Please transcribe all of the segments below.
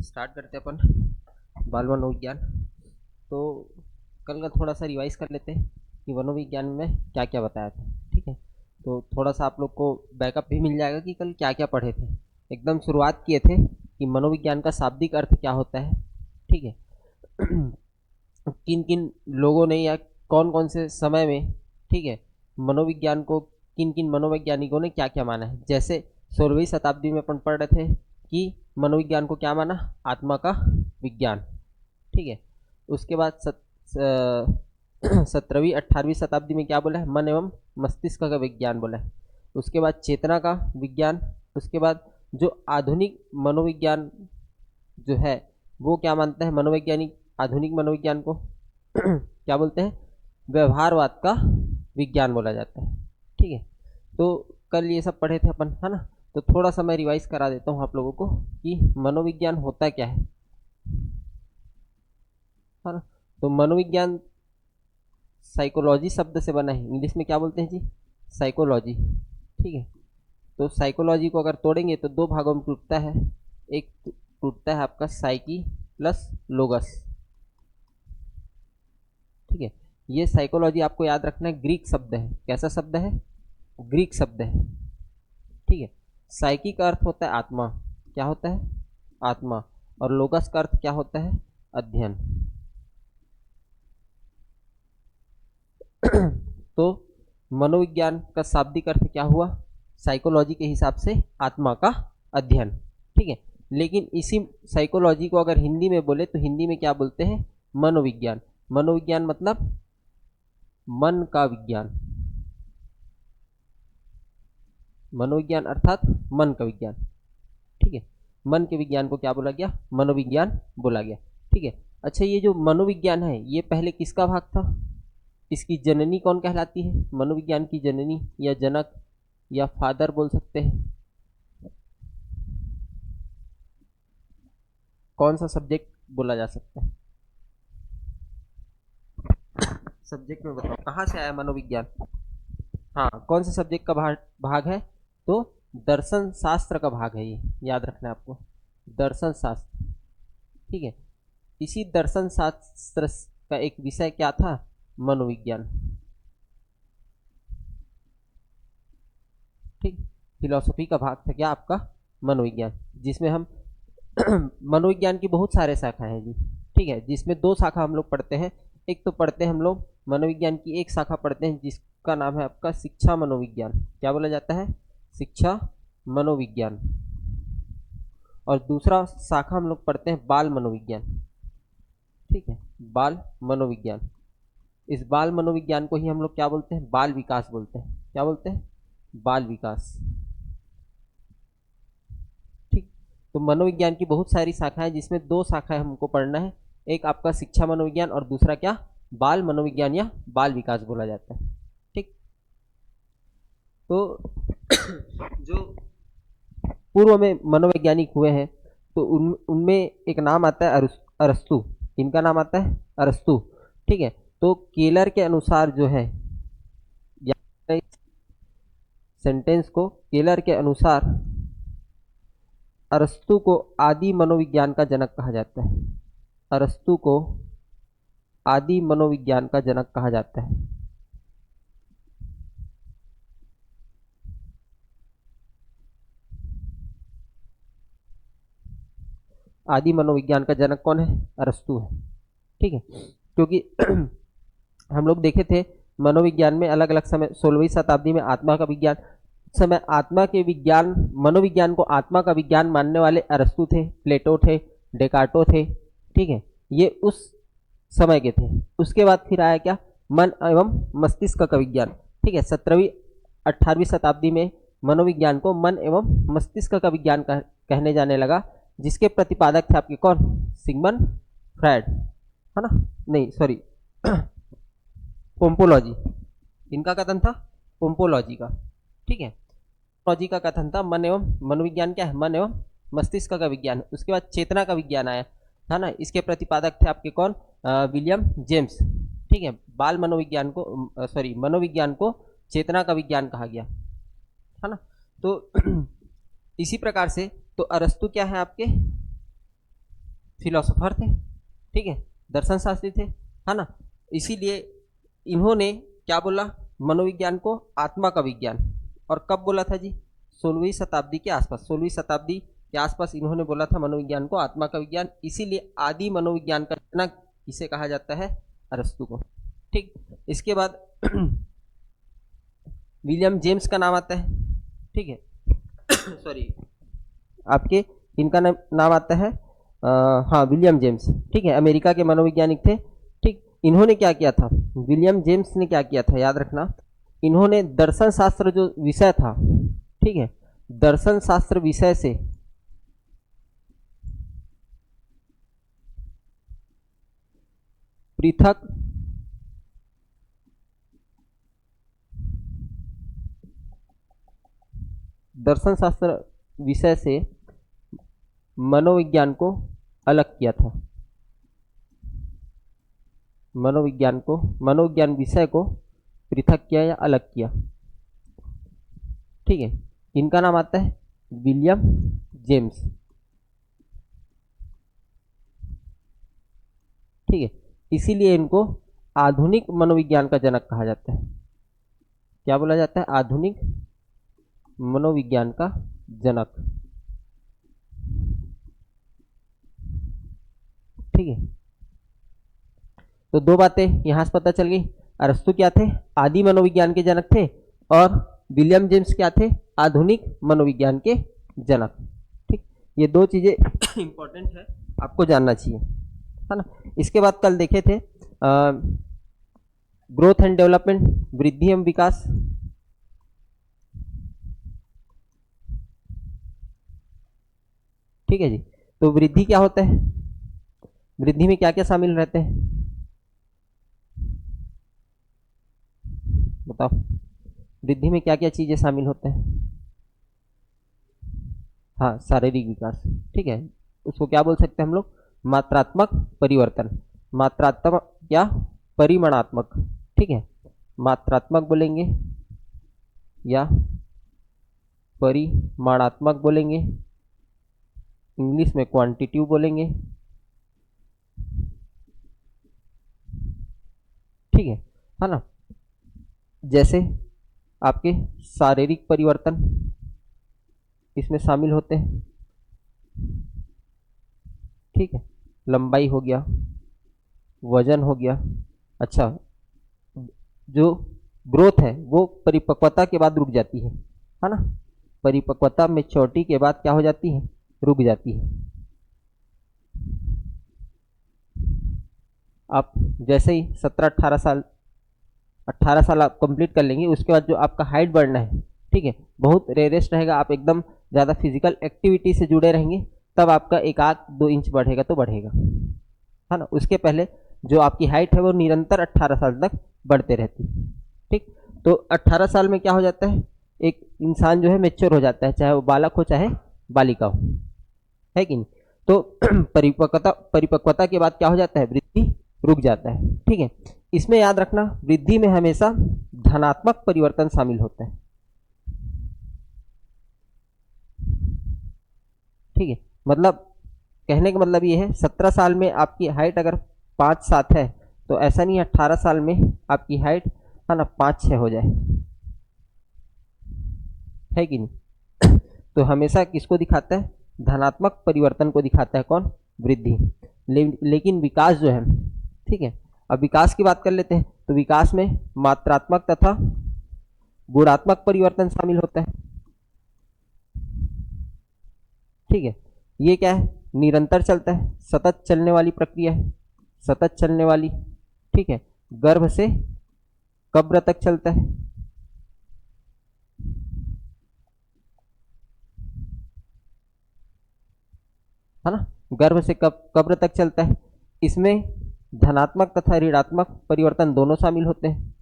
Start करते हैं अपन बाल मनोविज्ञान। तो कल का थोड़ा सा रिवाइज कर लेते हैं कि मनोविज्ञान में क्या क्या बताया था। ठीक है, तो थोड़ा सा आप लोग को बैकअप भी मिल जाएगा कि कल क्या क्या पढ़े थे। एकदम शुरुआत किए थे कि मनोविज्ञान का शाब्दिक अर्थ क्या होता है। ठीक है, किन किन लोगों ने या कौन कौन से समय में, ठीक है, मनोविज्ञान को किन किन मनोवैज्ञानिकों ने क्या क्या माना है। जैसे 16वीं शताब्दी में अपन पढ़ रहे थे कि मनोविज्ञान को क्या माना, आत्मा का विज्ञान। ठीक है, उसके बाद 17वीं 18वीं शताब्दी में क्या बोला है, मन एवं मस्तिष्क का विज्ञान बोला है। उसके बाद चेतना का विज्ञान। उसके बाद जो आधुनिक मनोविज्ञान जो है वो क्या मानता है, मनोवैज्ञानिक आधुनिक मनोविज्ञान को क्या बोलते हैं, व्यवहारवाद का विज्ञान बोला जाता है। ठीक है, तो कल ये सब पढ़े थे अपन, है ना। तो थोड़ा सा मैं रिवाइज करा देता हूँ आप लोगों को कि मनोविज्ञान होता क्या है ना। तो मनोविज्ञान साइकोलॉजी शब्द से बना है, इंग्लिश में क्या बोलते हैं जी, साइकोलॉजी। ठीक है, तो साइकोलॉजी को अगर तोड़ेंगे तो दो भागों में टूटता है। एक टूटता है आपका साइकी प्लस लोगस। ठीक है, ये साइकोलॉजी आपको याद रखना है, ग्रीक शब्द है। कैसा शब्द है, ग्रीक शब्द है। ठीक है, साइकी का अर्थ होता है आत्मा। क्या होता है, आत्मा। और लोगस का अर्थ क्या होता है, अध्ययन। तो मनोविज्ञान का शाब्दिक अर्थ क्या हुआ, साइकोलॉजी के हिसाब से आत्मा का अध्ययन। ठीक है, लेकिन इसी साइकोलॉजी को अगर हिंदी में बोले तो हिंदी में क्या बोलते हैं, मनोविज्ञान। मनोविज्ञान मतलब मन का विज्ञान। मनोविज्ञान अर्थात मन का विज्ञान। ठीक है, मन के विज्ञान को क्या बोला गया, मनोविज्ञान बोला गया। ठीक है, अच्छा ये जो मनोविज्ञान है ये पहले किसका भाग था, इसकी जननी कौन कहलाती है, मनोविज्ञान की जननी या जनक या फादर बोल सकते हैं। कौन सा सब्जेक्ट बोला जा सकता है, सब्जेक्ट में बताओ कहाँ से आया मनोविज्ञान। हाँ, कौन से सब्जेक्ट का भाग है, तो दर्शन शास्त्र का भाग है, ये याद रखना है आपको, दर्शन शास्त्र। ठीक है, इसी दर्शन शास्त्र का एक विषय क्या था, मनोविज्ञान। ठीक, फिलोसफी का भाग था क्या आपका, मनोविज्ञान, जिसमें हम मनोविज्ञान की बहुत सारे शाखा हैं जी। ठीक है, जिसमें दो शाखा हम लोग पढ़ते हैं। एक तो पढ़ते हैं हम लोग मनोविज्ञान की एक शाखा पढ़ते हैं जिसका नाम है आपका शिक्षा मनोविज्ञान। क्या बोला जाता है, शिक्षा मनोविज्ञान। और दूसरा शाखा हम लोग पढ़ते हैं बाल मनोविज्ञान। ठीक है, बाल मनोविज्ञान। इस बाल मनोविज्ञान को ही हम लोग क्या बोलते हैं, बाल विकास बोलते हैं। क्या बोलते हैं, बाल विकास। ठीक, तो मनोविज्ञान की बहुत सारी शाखाएं जिसमें दो शाखाएं हमको पढ़ना है। एक आपका शिक्षा मनोविज्ञान और दूसरा क्या, बाल मनोविज्ञान या बाल विकास बोला जाता है। ठीक, तो जो पूर्व में मनोवैज्ञानिक हुए हैं तो उनमें एक नाम आता है अरस्तु। इनका नाम आता है अरस्तु। ठीक है, तो केलर के अनुसार जो है, सेंटेंस को, केलर के अनुसार अरस्तु को आदि मनोविज्ञान का जनक कहा जाता है। अरस्तु को आदि मनोविज्ञान का जनक कहा जाता है। आदि मनोविज्ञान का जनक कौन है, अरस्तु है। ठीक है, क्योंकि हम लोग देखे थे मनोविज्ञान में अलग अलग समय, 16वीं शताब्दी में आत्मा का विज्ञान, समय आत्मा के विज्ञान, मनोविज्ञान को आत्मा का विज्ञान मानने वाले अरस्तु थे, प्लेटो थे, डेकार्टो थे। ठीक है, ये उस समय के थे। उसके बाद फिर आया क्या, मन एवं मस्तिष्क का विज्ञान। ठीक है, 17वीं 18वीं शताब्दी में मनोविज्ञान को मन एवं मस्तिष्क का विज्ञान कहने जाने लगा, जिसके प्रतिपादक थे आपके कौन, सिगमंड फ्रायड, है ना, नहीं सॉरी पोम्पोलॉजी। इनका कथन था पोम्पोलॉजी का। ठीक है, लॉजी का कथन था मन एवं मनोविज्ञान क्या है, मन एवं मस्तिष्क का विज्ञान। उसके बाद चेतना का विज्ञान आया था ना, इसके प्रतिपादक थे आपके कौन, विलियम जेम्स। ठीक है, बाल मनोविज्ञान को, सॉरी मनोविज्ञान को चेतना का विज्ञान कहा गया, है ना। तो इसी प्रकार से तो अरस्तु क्या है आपके, फिलोसोफर थे, ठीक है, दर्शन शास्त्री थे, है ना। इसीलिए इन्होंने क्या बोला, मनोविज्ञान को आत्मा का विज्ञान। और कब बोला था जी, 16वीं शताब्दी के आसपास, 16वीं शताब्दी के आसपास इन्होंने बोला था मनोविज्ञान को आत्मा का विज्ञान। इसीलिए आदि मनोविज्ञान का जनक इसे कहा जाता है, अरस्तु को। ठीक, इसके बाद विलियम जेम्स का नाम आता है, ठीक है। सॉरी, आपके इनका नाम आता है हाँ, विलियम जेम्स, ठीक है, अमेरिका के मनोवैज्ञानिक थे। ठीक, इन्होंने क्या किया था, विलियम जेम्स ने क्या किया था, याद रखना, इन्होंने दर्शन शास्त्र जो विषय था, ठीक है, दर्शन शास्त्र विषय से पृथक दर्शन शास्त्र विषय से मनोविज्ञान को अलग किया था, मनोविज्ञान विषय को पृथक किया या अलग किया, ठीक है। इनका नाम आता है विलियम जेम्स, ठीक है। इसीलिए इनको आधुनिक मनोविज्ञान का जनक कहा जाता है। क्या बोला जाता है, आधुनिक मनोविज्ञान का जनक, ठीक है। तो दो बातें यहां से पता चल गई, अरस्तु क्या थे, आदि मनोविज्ञान के जनक थे, और विलियम जेम्स क्या थे, आधुनिक मनोविज्ञान के जनक। ठीक, ये दो चीजें इंपॉर्टेंट है, आपको जानना चाहिए, है ना। इसके बाद कल देखे थे ग्रोथ एंड डेवलपमेंट, वृद्धि एवं विकास, ठीक है जी। तो वृद्धि क्या होता है, वृद्धि में क्या क्या शामिल रहते हैं, बताओ, वृद्धि में क्या क्या चीजें शामिल होते हैं। हाँ, शारीरिक विकास, ठीक है, उसको क्या बोल सकते हैं हम लोग, मात्रात्मक परिवर्तन, मात्रात्मक या परिमाणात्मक, ठीक है, मात्रात्मक बोलेंगे या परिमाणात्मक बोलेंगे, इंग्लिश में क्वांटिटिव बोलेंगे, ठीक है ना। जैसे आपके शारीरिक परिवर्तन इसमें शामिल होते हैं, ठीक है, लंबाई हो गया, वजन हो गया। अच्छा, जो ग्रोथ है वो परिपक्वता के बाद रुक जाती है ना, परिपक्वता में चोटी के बाद क्या हो जाती है, रुक जाती है। आप जैसे ही 18 साल आप कंप्लीट कर लेंगे, उसके बाद जो आपका हाइट बढ़ना है, ठीक है, बहुत रेयरेस्ट रहेगा, आप एकदम ज़्यादा फिजिकल एक्टिविटी से जुड़े रहेंगे, तब आपका 1-2 इंच बढ़ेगा तो बढ़ेगा, है ना। उसके पहले जो आपकी हाइट है वो निरंतर 18 साल तक बढ़ते रहती है। ठीक, तो 18 साल में क्या हो जाता है, एक इंसान जो है मेच्योर हो जाता है, चाहे वो बालक हो चाहे बालिका हो, है कि नहीं। तो परिपक्वता के बाद क्या हो जाता है, वृद्धि रुक जाता है, ठीक है। इसमें याद रखना, वृद्धि में हमेशा धनात्मक परिवर्तन शामिल होता है, ठीक है। मतलब कहने का मतलब ये है, 17 साल में आपकी हाइट अगर 5-7 है, तो ऐसा नहीं है 18 साल में आपकी हाइट, है ना, 5-6 हो जाए, है कि नहीं। तो हमेशा किसको दिखाता है, धनात्मक परिवर्तन को दिखाता है, कौन, वृद्धि। लेकिन विकास जो है, ठीक है, अब विकास की बात कर लेते हैं, तो विकास में मात्रात्मक तथा गुणात्मक परिवर्तन शामिल होता है, ठीक है। ये क्या है, निरंतर चलता है, सतत चलने वाली प्रक्रिया है, सतत चलने वाली, ठीक है, गर्भ से कब्र तक चलता है ना, गर्भ से कब्र तक चलता है। इसमें धनात्मक तथा ऋणात्मक परिवर्तन दोनों शामिल होते हैं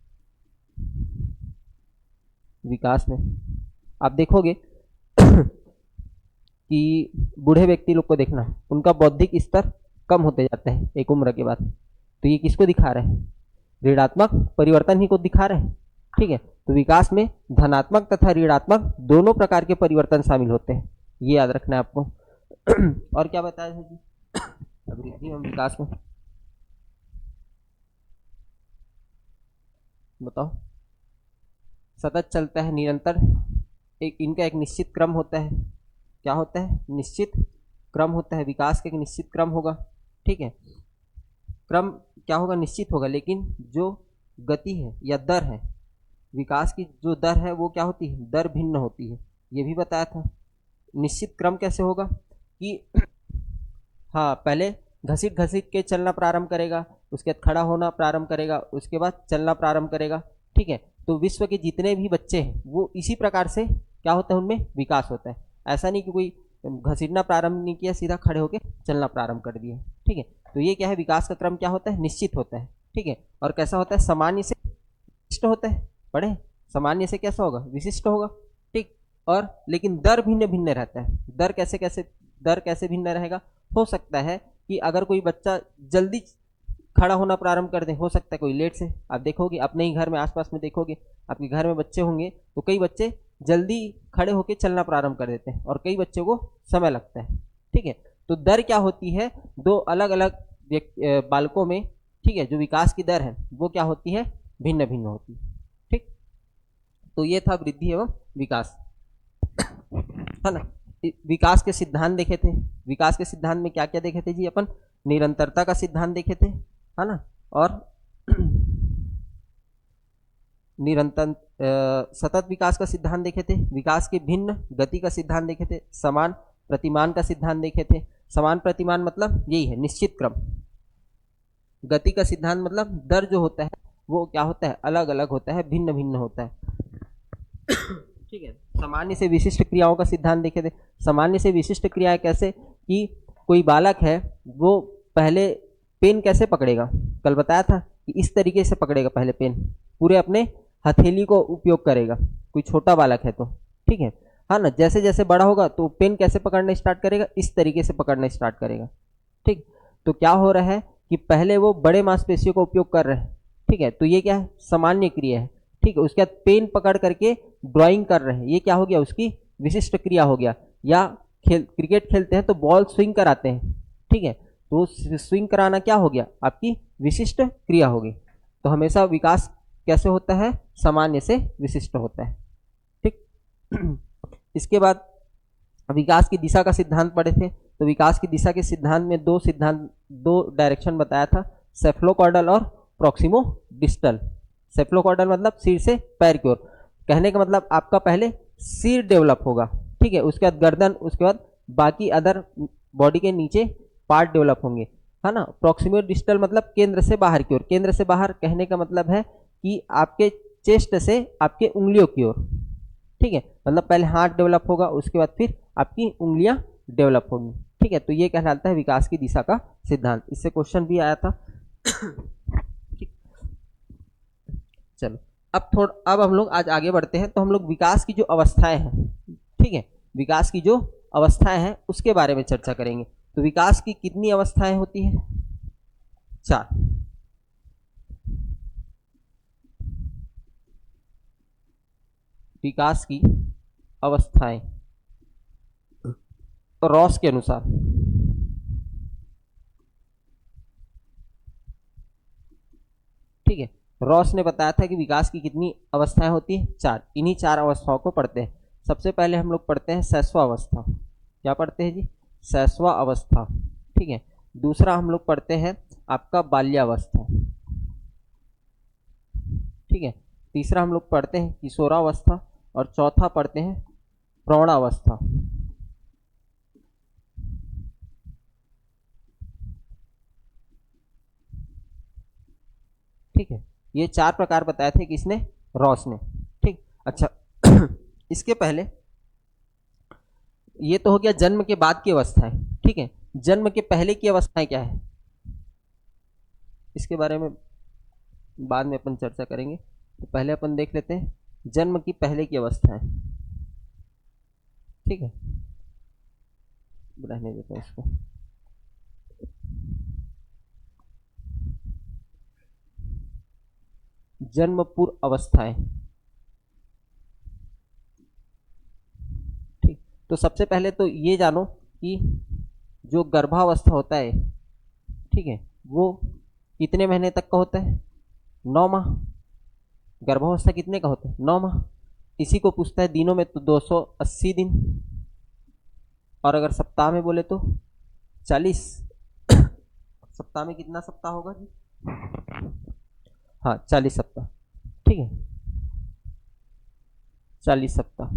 विकास में। आप देखोगे कि बूढ़े व्यक्ति लोग को देखना, उनका बौद्धिक स्तर कम होते जाता है एक उम्र के बाद, तो ये किसको दिखा रहे हैं, ऋणात्मक परिवर्तन ही को दिखा रहे हैं, ठीक है। तो विकास में धनात्मक तथा ऋणात्मक दोनों प्रकार के परिवर्तन शामिल होते हैं, ये याद रखना है आपको। और क्या बताया था जी, वृद्धि एवं विकास में बताओ। सतत चलता है, निरंतर, एक इनका एक निश्चित क्रम होता है। क्या होता है? निश्चित क्रम होता है। विकास का एक निश्चित क्रम होगा, ठीक है। क्रम क्या होगा? निश्चित होगा, लेकिन जो गति है या दर है, विकास की जो दर है वो क्या होती है? दर भिन्न होती है, ये भी बताया था। निश्चित क्रम कैसे होगा कि हाँ, पहले घसीट घसीट के चलना प्रारंभ करेगा, उसके बाद खड़ा होना प्रारंभ करेगा, उसके बाद चलना प्रारंभ करेगा, ठीक है। तो विश्व के जितने भी बच्चे हैं वो इसी प्रकार से क्या होता है? उनमें विकास होता है। ऐसा नहीं कि कोई घसीटना प्रारंभ नहीं किया, सीधा खड़े होके चलना प्रारंभ कर दिए, ठीक है। तो ये क्या है? विकास का क्रम क्या होता है? निश्चित होता है, ठीक है। और कैसा होता है? सामान्य से विशिष्ट होता है। पढ़े? सामान्य से कैसा होगा? विशिष्ट होगा, ठीक। और लेकिन दर भिन्न भिन्न रहता है। दर कैसे भिन्न रहेगा? हो सकता है कि अगर कोई बच्चा जल्दी खड़ा होना प्रारंभ कर दे, हो सकता है कोई लेट से। आप देखोगे अपने ही घर में, आसपास में देखोगे, आपके घर में बच्चे होंगे तो कई बच्चे जल्दी खड़े होकर चलना प्रारंभ कर देते हैं और कई बच्चों को समय लगता है, ठीक है। तो दर क्या होती है? दो अलग अलग बालकों में, ठीक है, जो विकास की दर है वो क्या होती है? भिन्न भिन्न होती है, ठीक। तो ये था वृद्धि एवं विकास, है ना। विकास के सिद्धांत देखे थे। विकास के सिद्धांत में क्या क्या देखे थे जी अपन? निरंतरता का सिद्धांत देखे थे, है ना। और निरंतर सतत विकास का सिद्धांत देखे थे। विकास के भिन्न गति का सिद्धांत देखे थे। समान प्रतिमान का सिद्धांत देखे थे। समान प्रतिमान मतलब यही है, निश्चित क्रम। गति का सिद्धांत मतलब दर जो होता है वो क्या होता है? अलग अलग होता है, भिन्न भिन्न होता है, ठीक है। सामान्य से विशिष्ट क्रियाओं का सिद्धांत देखे थे। सामान्य से विशिष्ट क्रियाएं कैसे? कि कोई बालक है वो पहले पेन कैसे पकड़ेगा? कल बताया था कि इस तरीके से पकड़ेगा पहले पेन, पूरे अपने हथेली को उपयोग करेगा, कोई छोटा बालक है तो, ठीक है। हाँ ना, जैसे जैसे बड़ा होगा तो पेन कैसे पकड़ना स्टार्ट करेगा? इस तरीके से पकड़ना स्टार्ट करेगा, ठीक। तो क्या हो रहा है कि पहले वो बड़े मांसपेशियों का उपयोग कर रहे हैं, ठीक है। तो ये क्या है? सामान्य क्रिया है, ठीक है। उसके बाद पेन पकड़ करके ड्राइंग कर रहे हैं, ये क्या हो गया? उसकी विशिष्ट क्रिया हो गया। या क्रिकेट खेलते हैं तो बॉल स्विंग कराते हैं, ठीक है। तो स्विंग कराना क्या हो गया? आपकी विशिष्ट क्रिया होगी। तो हमेशा विकास कैसे होता है? सामान्य से विशिष्ट होता है, ठीक। इसके बाद विकास की दिशा का सिद्धांत पढ़े थे। तो विकास की दिशा के सिद्धांत में दो डायरेक्शन बताया था, सेफ्लोकॉर्डल और प्रॉक्सिमो डिस्टल। सेफ्लोकॉर्डल मतलब सिर से पैर की ओर। कहने का मतलब आपका पहले सिर डेवलप होगा, ठीक है, उसके बाद गर्दन, उसके बाद बाकी अदर बॉडी के नीचे पार्ट डेवलप होंगे, है ना। प्रॉक्सिमो डिस्टल मतलब केंद्र से बाहर की ओर। केंद्र से बाहर कहने का मतलब है कि आपके चेस्ट से आपके उंगलियों की ओर, ठीक है। मतलब पहले हाथ डेवलप होगा, उसके बाद फिर आपकी उंगलियां डेवलप होंगी, ठीक है। तो ये कहलाता है विकास की दिशा का सिद्धांत। इससे क्वेश्चन भी आया था। ठीक। चलो अब हम लोग आज आगे बढ़ते हैं। तो हम लोग विकास की जो अवस्थाएं हैं, ठीक है, विकास की जो अवस्थाएं हैं उसके बारे में चर्चा करेंगे। तो विकास की कितनी अवस्थाएं होती हैं? 4। विकास की अवस्थाएं रॉस के अनुसार, ठीक है। रॉस ने बताया था कि विकास की कितनी अवस्थाएं होती हैं? 4। इन्हीं 4 अवस्थाओं को पढ़ते हैं। सबसे पहले हम लोग पढ़ते हैं शैशवावस्था। क्या पढ़ते हैं जी? शैशवावस्था, ठीक है। दूसरा हम लोग पढ़ते हैं आपका बाल्यावस्था, ठीक है। तीसरा हम लोग पढ़ते हैं किशोरावस्था और चौथा पढ़ते हैं प्रौढ़ावस्था, ठीक है। ये 4 प्रकार बताए थे किसने? रॉस ने, ठीक। अच्छा इसके पहले ये तो हो गया जन्म के बाद की अवस्थाएं, ठीक है। जन्म के पहले की अवस्थाएं क्या है? इसके बारे में बाद में अपन चर्चा करेंगे। तो पहले अपन देख लेते हैं जन्म की पहले की अवस्थाएं, ठीक है। रहने देते हैं इसको। जन्म पूर्व अवस्थाएं, ठीक। तो सबसे पहले तो ये जानो कि जो गर्भावस्था होता है ठीक है, वो कितने महीने तक का होता है? 9 माह। गर्भावस्था कितने का होता है? 9 माह। इसी को पूछता है दिनों में तो 280 दिन, और अगर सप्ताह में बोले तो 40। सप्ताह में कितना सप्ताह होगा जी? हाँ, 40 सप्ताह। ठीक है, 40 सप्ताह।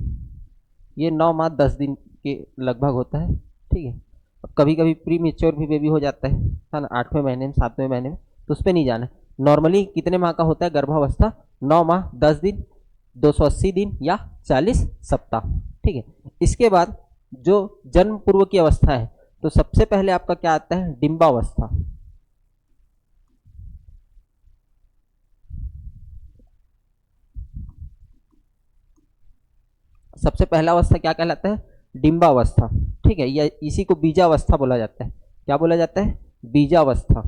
ये 9 माह 10 दिन के लगभग होता है। ठीक है, अब कभी कभी प्री मेच्योर भी बेबी हो जाता है ना, 8वें महीने में, 7वें महीने में, तो उस पर नहीं जाना है। नॉर्मली कितने माह का होता है गर्भावस्था? 9 माह 10 दिन, 280 दिन या 40 सप्ताह। ठीक है, इसके बाद जो जन्म पूर्व की अवस्था है, तो सबसे पहले आपका क्या आता है? डिंबावस्था। सबसे पहला अवस्था क्या कहलाता है? डिंबावस्था। ठीक है, या इसी को बीजावस्था बोला जाता है। क्या बोला जाता है? बीजावस्था।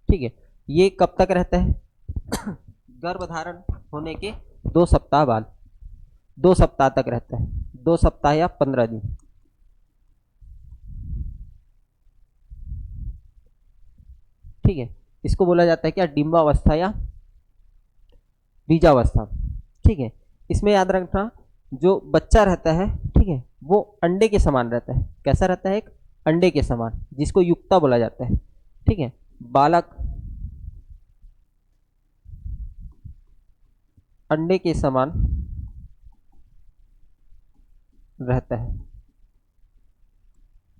ठीक है, ये कब तक रहता है? गर्भधारण होने के 2 सप्ताह बाद, 2 सप्ताह तक रहता है, 2 सप्ताह या 15 दिन। ठीक है, इसको बोला जाता है क्या? डिंबावस्था या बीजावस्था। ठीक है, इसमें याद रखना, जो बच्चा रहता है, ठीक है, वो अंडे के समान रहता है। कैसा रहता है? एक अंडे के समान, जिसको युक्ता बोला जाता है। ठीक है, बालक अंडे के समान रहता है।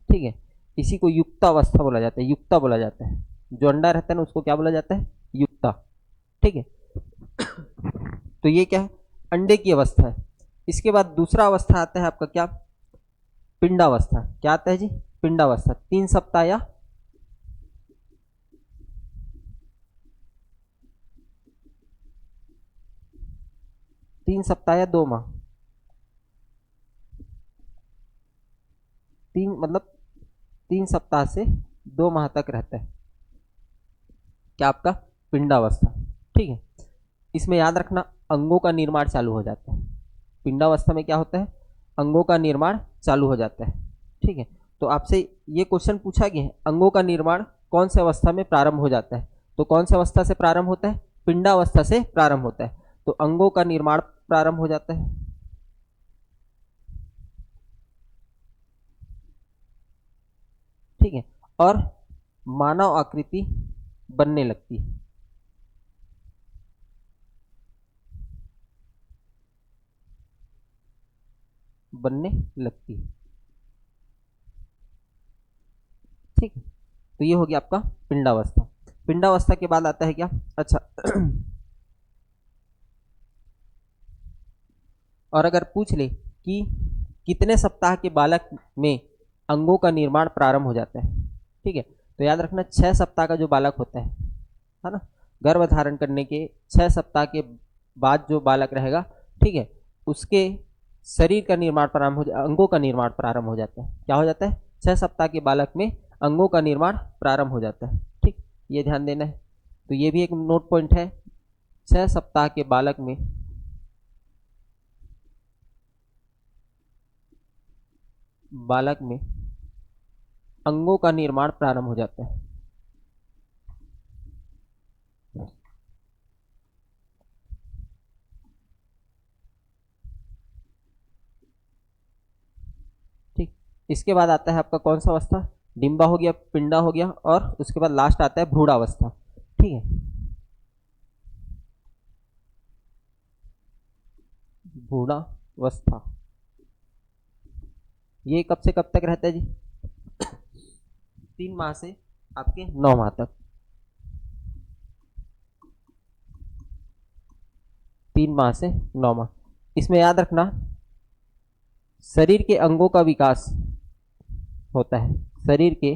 ठीक है, इसी को युक्तावस्था बोला जाता है, युक्ता बोला जाता है। जो अंडा रहता है ना, उसको क्या बोला जाता है? युक्ता। ठीक है, तो ये क्या है? अंडे की अवस्था है। इसके बाद दूसरा अवस्था आता है आपका क्या? पिंडावस्था। क्या आता है जी? पिंडावस्था। 3 सप्ताह या 3 सप्ताह या 2 माह। 3 सप्ताह से 2 माह तक रहता है क्या? आपका पिंडावस्था। ठीक है, इसमें याद रखना, अंगों का निर्माण चालू हो जाता है। पिंडावस्था में क्या होता है? अंगों का निर्माण चालू हो जाता है। ठीक है, तो आपसे ये क्वेश्चन पूछा गया है, अंगों का निर्माण कौन सी अवस्था में प्रारंभ हो जाता है? तो कौन सी अवस्था से प्रारंभ होता है? पिंडावस्था से प्रारंभ होता है। तो अंगों का निर्माण प्रारंभ हो जाता है। ठीक है, और मानव आकृति बनने लगती है। बनने लगती है। ठीक है, तो ये हो गया आपका पिंडावस्था। पिंडावस्था के बाद आता है क्या? अच्छा, और अगर पूछ ले कि कितने सप्ताह के बालक में अंगों का निर्माण प्रारंभ हो जाता है? ठीक है, तो याद रखना, 6 सप्ताह का जो बालक होता है ना, गर्भ धारण करने के 6 सप्ताह के बाद जो बालक रहेगा, ठीक है, उसके शरीर का निर्माण प्रारंभ हो अंगों का निर्माण प्रारंभ हो जाता है। क्या हो जाता है? 6 सप्ताह के बालक में अंगों का निर्माण प्रारंभ हो जाता है। ठीक, ये ध्यान देना है। तो ये भी एक नोट पॉइंट है, 6 सप्ताह के बालक में अंगों का निर्माण प्रारंभ हो जाता है। ठीक, इसके बाद आता है आपका कौन सा अवस्था? डिंबा हो गया, पिंडा हो गया, और उसके बाद लास्ट आता है भ्रूणावस्था। ठीक है, भ्रूणावस्था, ये कब से कब तक रहता है जी? 3 माह से आपके 9 माह तक। 3 माह से 9 माह। इसमें याद रखना, शरीर के अंगों का विकास होता है। शरीर के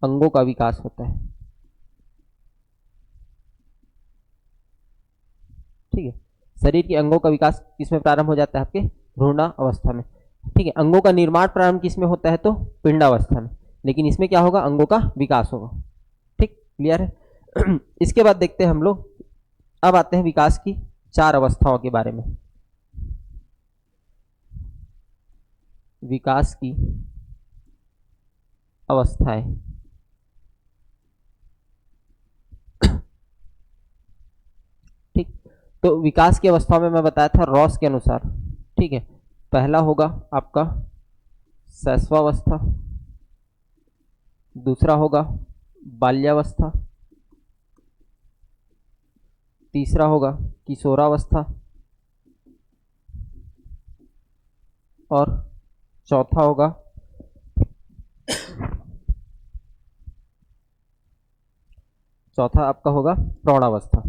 अंगों का विकास होता है। ठीक है, शरीर के अंगों का विकास किसमें प्रारंभ हो जाता है? आपके भ्रूण अवस्था में। ठीक है, अंगों का निर्माण प्रारंभ किसमें होता है? तो पिंडावस्था में। लेकिन इसमें क्या होगा? अंगों का विकास होगा। ठीक, क्लियर है? इसके बाद देखते हैं हम लोग, अब आते हैं विकास की 4 अवस्थाओं के बारे में। विकास की अवस्थाएं। ठीक, तो विकास की अवस्थाओं में मैं बताया था रॉस के अनुसार। ठीक है, पहला होगा आपका शैशवावस्था, दूसरा होगा बाल्यावस्था, तीसरा होगा किशोरावस्था, और चौथा होगा आपका होगा प्रौढ़ावस्था।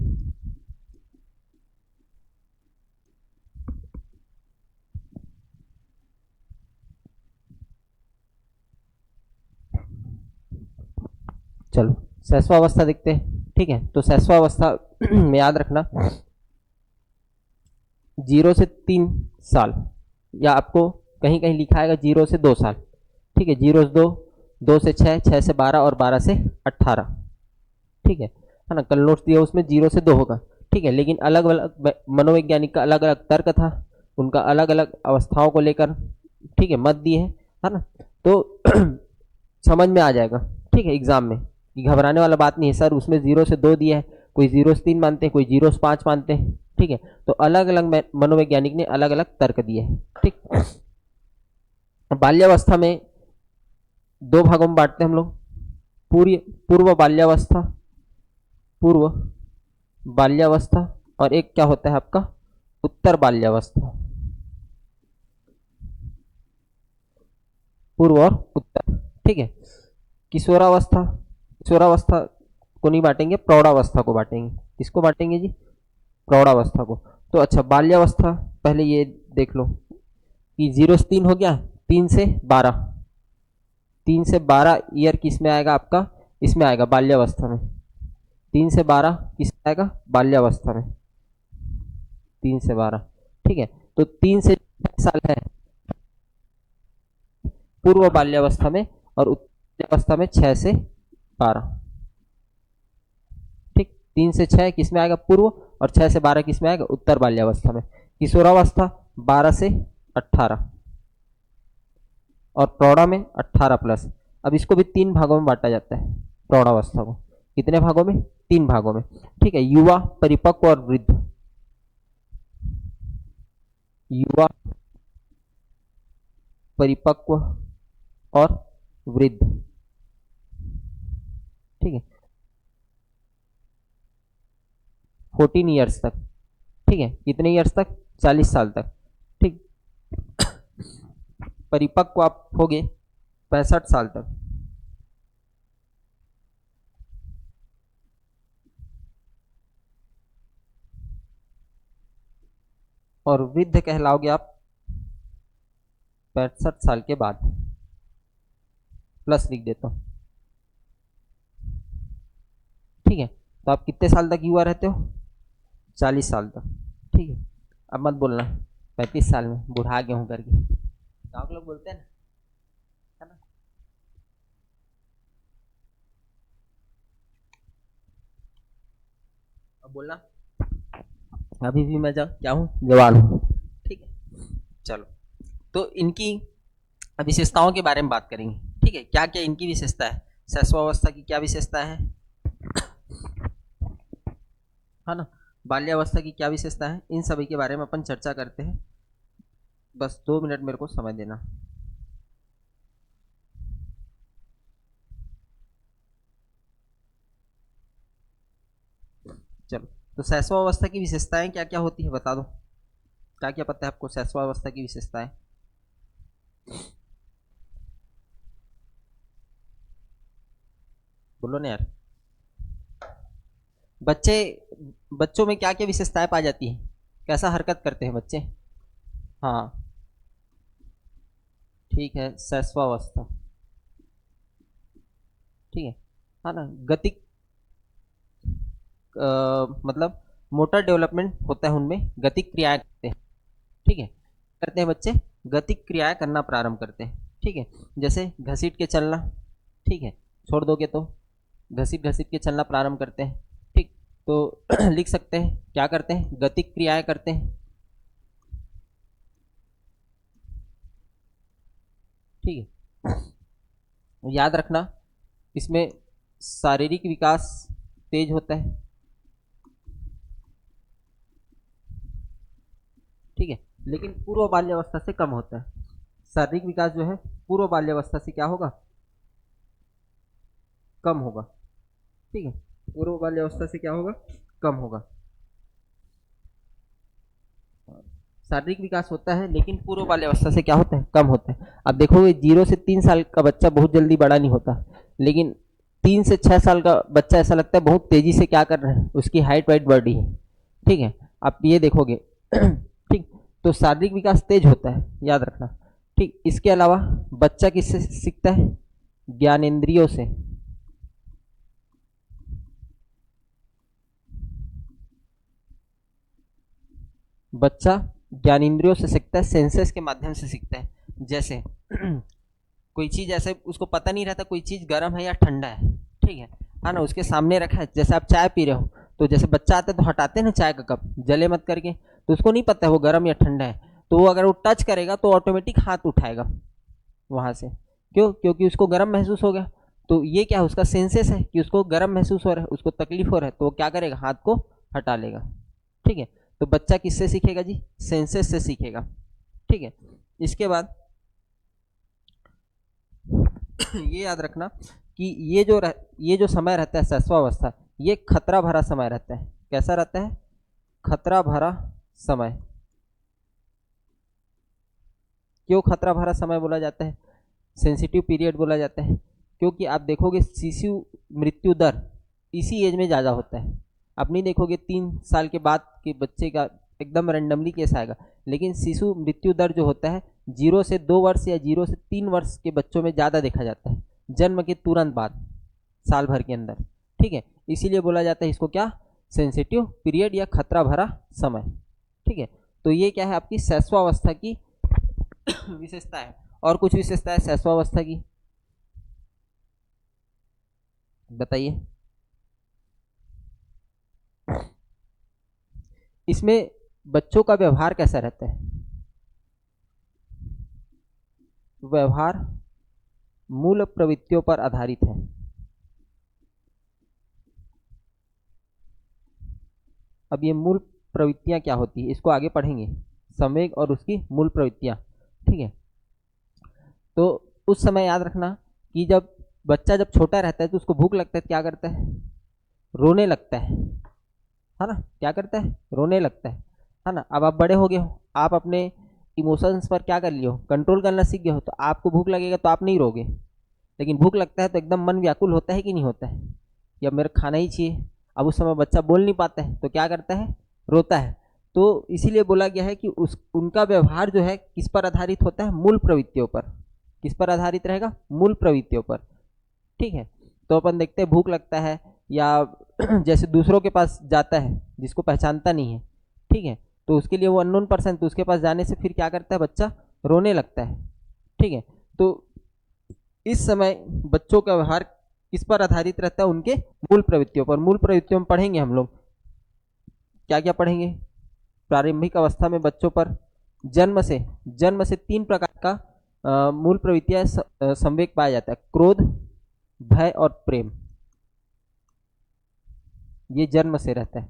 चलो शैशवावस्था देखते हैं। ठीक है, तो शैशवावस्था में याद रखना 0 से 3 साल, या आपको कहीं कहीं लिखा आएगा 0 से 2 साल। ठीक है, 0 से 2, 2 से 6, 6 से 12 और 12 से 18। ठीक है ना, कल नोट्स दिया उसमें 0 से 2 होगा। ठीक है, लेकिन अलग अलग मनोवैज्ञानिक का अलग अलग तर्क था, उनका अलग अलग अवस्थाओं को लेकर ठीक है मत दिए है ना। तो समझ में आ जाएगा ठीक है एग्जाम में, कि घबराने वाला बात नहीं है सर, उसमें 0 से 2 दिया है, कोई 0 से 3 मानते हैं, कोई 0 से 5 मानते हैं। ठीक है, तो अलग अलग मनोवैज्ञानिक ने अलग अलग तर्क दिए हैं। ठीक, बाल्यावस्था में 2 भागों में बांटते हैं हम लोग, पूर्व पूर्व बाल्यावस्था, पूर्व बाल्यावस्था, और एक क्या होता है आपका उत्तर बाल्यावस्था। पूर्व और उत्तर। ठीक है, किशोरावस्था, किशोरावस्था को नहीं बांटेंगे, प्रौढ़ावस्था को बांटेंगे। किसको बांटेंगे जी? प्रौढ़ावस्था को। तो अच्छा, बाल्यावस्था पहले ये देख लो कि 0 से 3 हो गया, 3 से 12, 3 से 12 ईयर किस में आएगा आपका? इसमें आएगा बाल्यावस्था में। 3 से 12 किस में आएगा? बाल्यावस्था में। 3 से 12। ठीक है, तो 3 से 6 साल है पूर्व बाल्यावस्था में, और उत्तर बाल्यावस्था में 6 से 12। ठीक, 3 से 6 किस में आएगा? पूर्व, और 6 से 12 किस में आएगा? उत्तर बाल्यावस्था में। किशोरावस्था 12 से 18, और प्रौढ़ा में 18+। अब इसको भी 3 भागों में बांटा जाता है प्रौढ़ावस्था को। कितने भागों में? 3 भागों में। ठीक है, युवा, परिपक्व और वृद्ध। युवा, परिपक्व और वृद्ध। ठीक है, 14 ईयर्स तक। ठीक है, कितने ईयर्स तक? 40 साल तक। ठीक, परिपक्व आप हो गए 65 साल तक। और वृद्ध कहलाओगे आप 65 साल के बाद। प्लस लिख देता हूं। ठीक है, तो आप कितने साल तक युवा रहते हो? 40 साल तक। ठीक है, अब मत बोलना 35 साल में बुढ़ा गया हूं करके, गाँव के लोग बोलते हैं ना, है ना। अब बोलना अभी भी मैं क्या हूँ? जवान हूँ। ठीक है, चलो, तो इनकी विशेषताओं के बारे में बात करेंगे। ठीक है, क्या क्या इनकी विशेषता है, शैशवावस्था की क्या विशेषता है ना, बाल्यावस्था की क्या विशेषता है, इन सभी के बारे में अपन चर्चा करते हैं। बस 2 मिनट मेरे को समय देना। चलो, तो शैशवावस्था की विशेषताएं क्या क्या होती है बता दो, क्या क्या पता है आपको शैशवावस्था की विशेषताएं? बोलो ना यार। बच्चे, बच्चों में क्या क्या विशेषताएं पाई जाती है, कैसा हरकत करते हैं बच्चे? हाँ, ठीक है, शैशवावस्था। ठीक है ना, गति मतलब मोटर डेवलपमेंट होता है उनमें, गति क्रियाएं करते हैं। ठीक है, करते हैं बच्चे, गति क्रियाएं करना प्रारंभ करते हैं। ठीक है, जैसे घसीट के चलना। ठीक है, छोड़ दोगे तो घसीट घसीट के चलना प्रारंभ करते हैं। ठीक, तो लिख सकते हैं क्या करते हैं? गति क्रियाएं करते हैं। ठीक है, याद रखना, इसमें शारीरिक विकास तेज होता है, ठीक है, लेकिन पूर्व बाल्यावस्था से कम होता है। शारीरिक विकास जो है पूर्व बाल्यावस्था से क्या होगा, कम होगा, ठीक है, पूर्व बाल्यावस्था से क्या होगा, कम होगा। शारीरिक विकास होता है लेकिन पूर्व बाल्यावस्था से क्या होता है, कम होता है। अब देखोगे 0 से 3 साल का बच्चा बहुत जल्दी बड़ा नहीं होता, लेकिन 3 से 6 साल का बच्चा ऐसा लगता है बहुत तेजी से क्या कर रहा है, उसकी हाइट वाइट बढ़ रही है, ठीक है, आप ये देखोगे ठीक। तो शारीरिक विकास तेज होता है, याद रखना, ठीक। इसके अलावा बच्चा किससे सीखता है, ज्ञानेंद्रियों से। बच्चा ज्ञानेंद्रियों से सीखता है, सेंसेस के माध्यम से सीखता है। जैसे कोई चीज ऐसे उसको पता नहीं रहता कोई चीज गर्म है या ठंडा है ना, उसके सामने रखा है, जैसे आप चाय पी रहे हो तो जैसे बच्चा आता है तो हटाते हैं ना चाय का कप जले मत करके, तो उसको नहीं पता है वो गर्म या ठंडा है, तो वो अगर वो टच करेगा तो ऑटोमेटिक हाथ उठाएगा वहां से, क्यों, क्योंकि उसको गर्म महसूस हो गया। तो ये क्या है, उसका सेंसेस है कि उसको गर्म महसूस हो रहा है, उसको तकलीफ हो रहा है, तो वो क्या करेगा, हाथ को हटा लेगा, ठीक है। तो बच्चा किससे सीखेगा जी, सेंसेस से सीखेगा, ठीक है। इसके बाद ये याद रखना कि ये जो समय रहता है शैशवावस्था, ये खतरा भरा समय रहता है। कैसा रहता है, खतरा भरा समय। क्यों खतरा भरा समय बोला जाता है, सेंसिटिव पीरियड बोला जाता है, क्योंकि आप देखोगे शिशु मृत्यु दर इसी एज में ज़्यादा होता है। आप नहीं देखोगे 3 साल के बाद के बच्चे का एकदम रैंडमली केस आएगा, लेकिन शिशु मृत्यु दर जो होता है 0 से 2 वर्ष या 0 से 3 वर्ष के बच्चों में ज़्यादा देखा जाता है, जन्म के तुरंत बाद, साल भर के अंदर, ठीक है। इसीलिए बोला जाता है इसको क्या, सेंसिटिव पीरियड या खतरा भरा समय, ठीक है। तो ये क्या है, आपकी शैशवावस्था की विशेषता है। और कुछ विशेषता है शैशवावस्था की, बताइए। इसमें बच्चों का व्यवहार कैसा रहता है, व्यवहार मूल प्रवृत्तियों पर आधारित है। अब ये मूल प्रवृत्तियां क्या होती है इसको आगे पढ़ेंगे, संवेग और उसकी मूल प्रवृत्तियां, ठीक है। तो उस समय याद रखना कि जब बच्चा जब छोटा रहता है तो उसको भूख लगता है, क्या करता है, रोने लगता है ना, क्या करता है, रोने लगता है ना। अब आप बड़े हो गए हो, आप अपने इमोशंस पर क्या कर लिए हो, कंट्रोल करना सीख गए हो, तो आपको भूख लगेगा तो आप नहीं रोगे, लेकिन भूख लगता है तो एकदम मन व्याकुल होता है कि नहीं होता है, या मेरे खाना ही चाहिए। अब उस समय बच्चा बोल नहीं पाता है तो क्या करता है, रोता है। तो इसीलिए बोला गया है कि उस उनका व्यवहार जो है किस पर आधारित होता है, मूल प्रवृत्तियों पर। किस पर आधारित रहेगा, मूल प्रवृत्तियों पर, ठीक है। तो अपन देखते हैं भूख लगता है या जैसे दूसरों के पास जाता है जिसको पहचानता नहीं है, ठीक है, तो उसके लिए वो अननोन पर्सन, तो उसके पास जाने से फिर क्या करता है, बच्चा रोने लगता है, ठीक है। तो इस समय बच्चों का व्यवहार किस पर आधारित रहता है, उनके मूल प्रवृत्तियों पर। मूल प्रवृत्तियों में पढ़ेंगे हम लोग क्या क्या पढ़ेंगे, प्रारंभिक अवस्था में बच्चों पर जन्म से 3 प्रकार का मूल प्रवृत्तियां संवेग पाया जाता है, क्रोध, भय और प्रेम। ये जन्म से रहता है,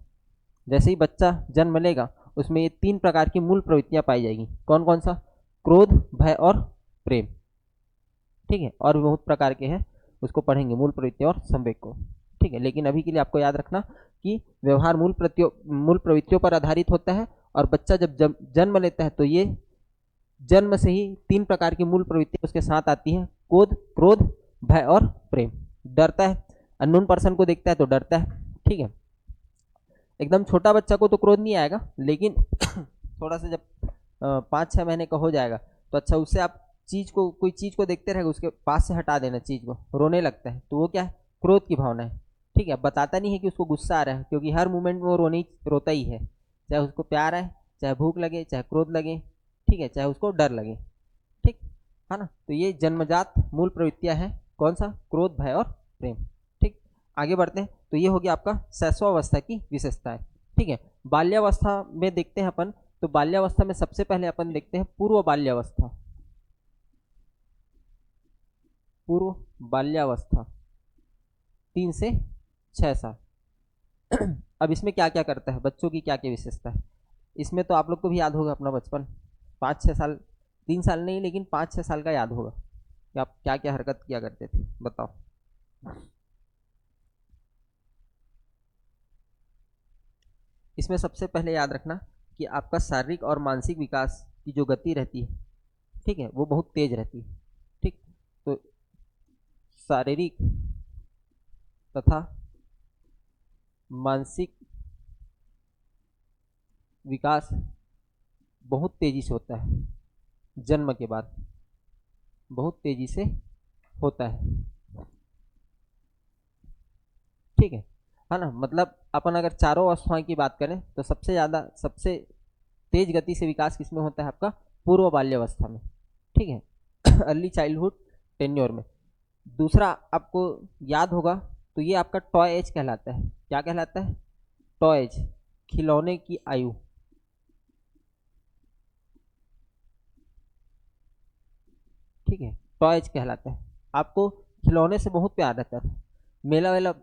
जैसे ही बच्चा जन्म लेगा उसमें ये 3 प्रकार की मूल प्रवृत्तियां पाई जाएगी। कौन कौन सा, क्रोध, भय और प्रेम, ठीक है। और भी बहुत प्रकार के हैं, उसको पढ़ेंगे मूल प्रवृत्तियों और संवेग को, ठीक है। लेकिन अभी के लिए आपको याद रखना कि व्यवहार मूल प्रवृत्तियों पर आधारित होता है, और बच्चा जब जन्म लेता है तो ये जन्म से ही 3 प्रकार की मूल प्रवृत्तियां उसके साथ आती हैं, क्रोध, भय और प्रेम। डरता है, अननोन पर्सन को देखता है तो डरता है, ठीक है। एकदम छोटा बच्चा को तो क्रोध नहीं आएगा, लेकिन थोड़ा सा जब 5-6 महीने का हो जाएगा तो अच्छा उससे आप कोई चीज को देखते रहेगा, उसके पास से हटा देना चीज को, रोने लगता है तो वो क्या है, क्रोध की भावना है, ठीक है। बताता नहीं है कि उसको गुस्सा आ रहा है, क्योंकि हर मोमेंट में वो रोता ही है, चाहे उसको प्यार है, चाहे भूख लगे, चाहे क्रोध लगे, ठीक है, चाहे उसको डर लगे, ठीक है ना। तो ये जन्मजात मूल प्रवृत्तियां हैं, कौन सा, क्रोध, भय और प्रेम, ठीक। आगे बढ़ते हैं, तो ये हो गया आपका शैशवावस्था की विशेषताएं, ठीक है। बाल्यावस्था में देखते हैं अपन, तो बाल्यावस्था में सबसे पहले अपन देखते हैं पूर्व बाल्यावस्था। पूर्व बाल्यावस्था 3 से 6 साल। अब इसमें क्या क्या करता है, बच्चों की क्या क्या विशेषता है, इसमें तो आप लोग को भी याद होगा अपना बचपन, 5-6 साल, 3 साल नहीं लेकिन 5-6 साल का याद होगा कि आप क्या क्या हरकत किया करते थे, बताओ। इसमें सबसे पहले याद रखना कि आपका शारीरिक और मानसिक विकास की जो गति रहती है, ठीक है, वो बहुत तेज रहती है। ठीक, तो शारीरिक तथा मानसिक विकास बहुत तेजी से होता है, जन्म के बाद बहुत तेजी से होता है। ठीक है ना, मतलब अपन अगर चारों अवस्थाओं की बात करें तो सबसे ज़्यादा सबसे तेज गति से विकास किसमें होता है, आपका पूर्व बाल्यावस्था में। ठीक है, अर्ली चाइल्डहुड टेन्योर में। दूसरा आपको याद होगा तो ये आपका टॉय एज कहलाता है। क्या कहलाता है, टॉय एज, खिलौने की आयु। ठीक है, टॉय एज कहलाता है। आपको खिलौने से बहुत प्यार रहता था, मेला वेला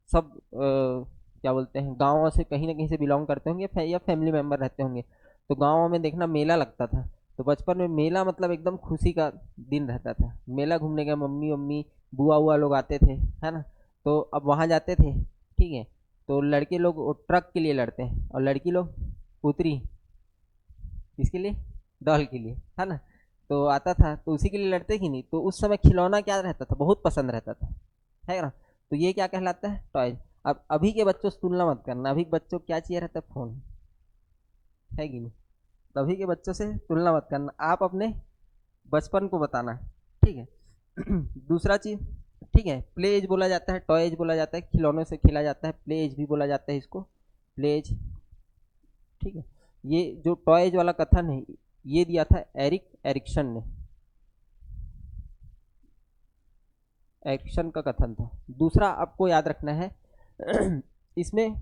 सब क्या बोलते हैं, गाँव से कहीं ना कहीं से बिलोंग करते होंगे या फैमिली मेम्बर रहते होंगे, तो गाँव में देखना मेला लगता था। तो बचपन में मेला मतलब एकदम खुशी का दिन रहता था। मेला घूमने का मम्मी मम्मी बुआ बुआ लोग आते थे, है ना, तो अब वहाँ जाते थे। ठीक है, तो लड़के लोग वो ट्रक के लिए लड़ते हैं और लड़की लोग पुतरी, किसके लिए, डॉल के लिए, है ना। तो आता था तो उसी के लिए लड़ते ही नहीं, तो उस समय खिलौना क्या रहता था, बहुत पसंद रहता था, है ना। तो ये क्या कहलाता है, टॉय। अब अभी के बच्चों से तुलना मत करना, अभी के बच्चों को क्या चाहिए रहता है, फोन, है कि नहीं। तो अभी के बच्चों से तुलना मत करना, आप अपने बचपन को बताना। ठीक है। दूसरा चीज, ठीक है, प्ले एज बोला जाता है, टॉय एज बोला जाता है, खिलौनों से खेला जाता है, प्ले एज भी बोला जाता है इसको, प्ले एज। ठीक है, ये जो टॉय एज वाला कथन है ये दिया था एरिक एरिक्सन ने, एरिक्सन का कथन था। दूसरा आपको याद रखना है, इसमें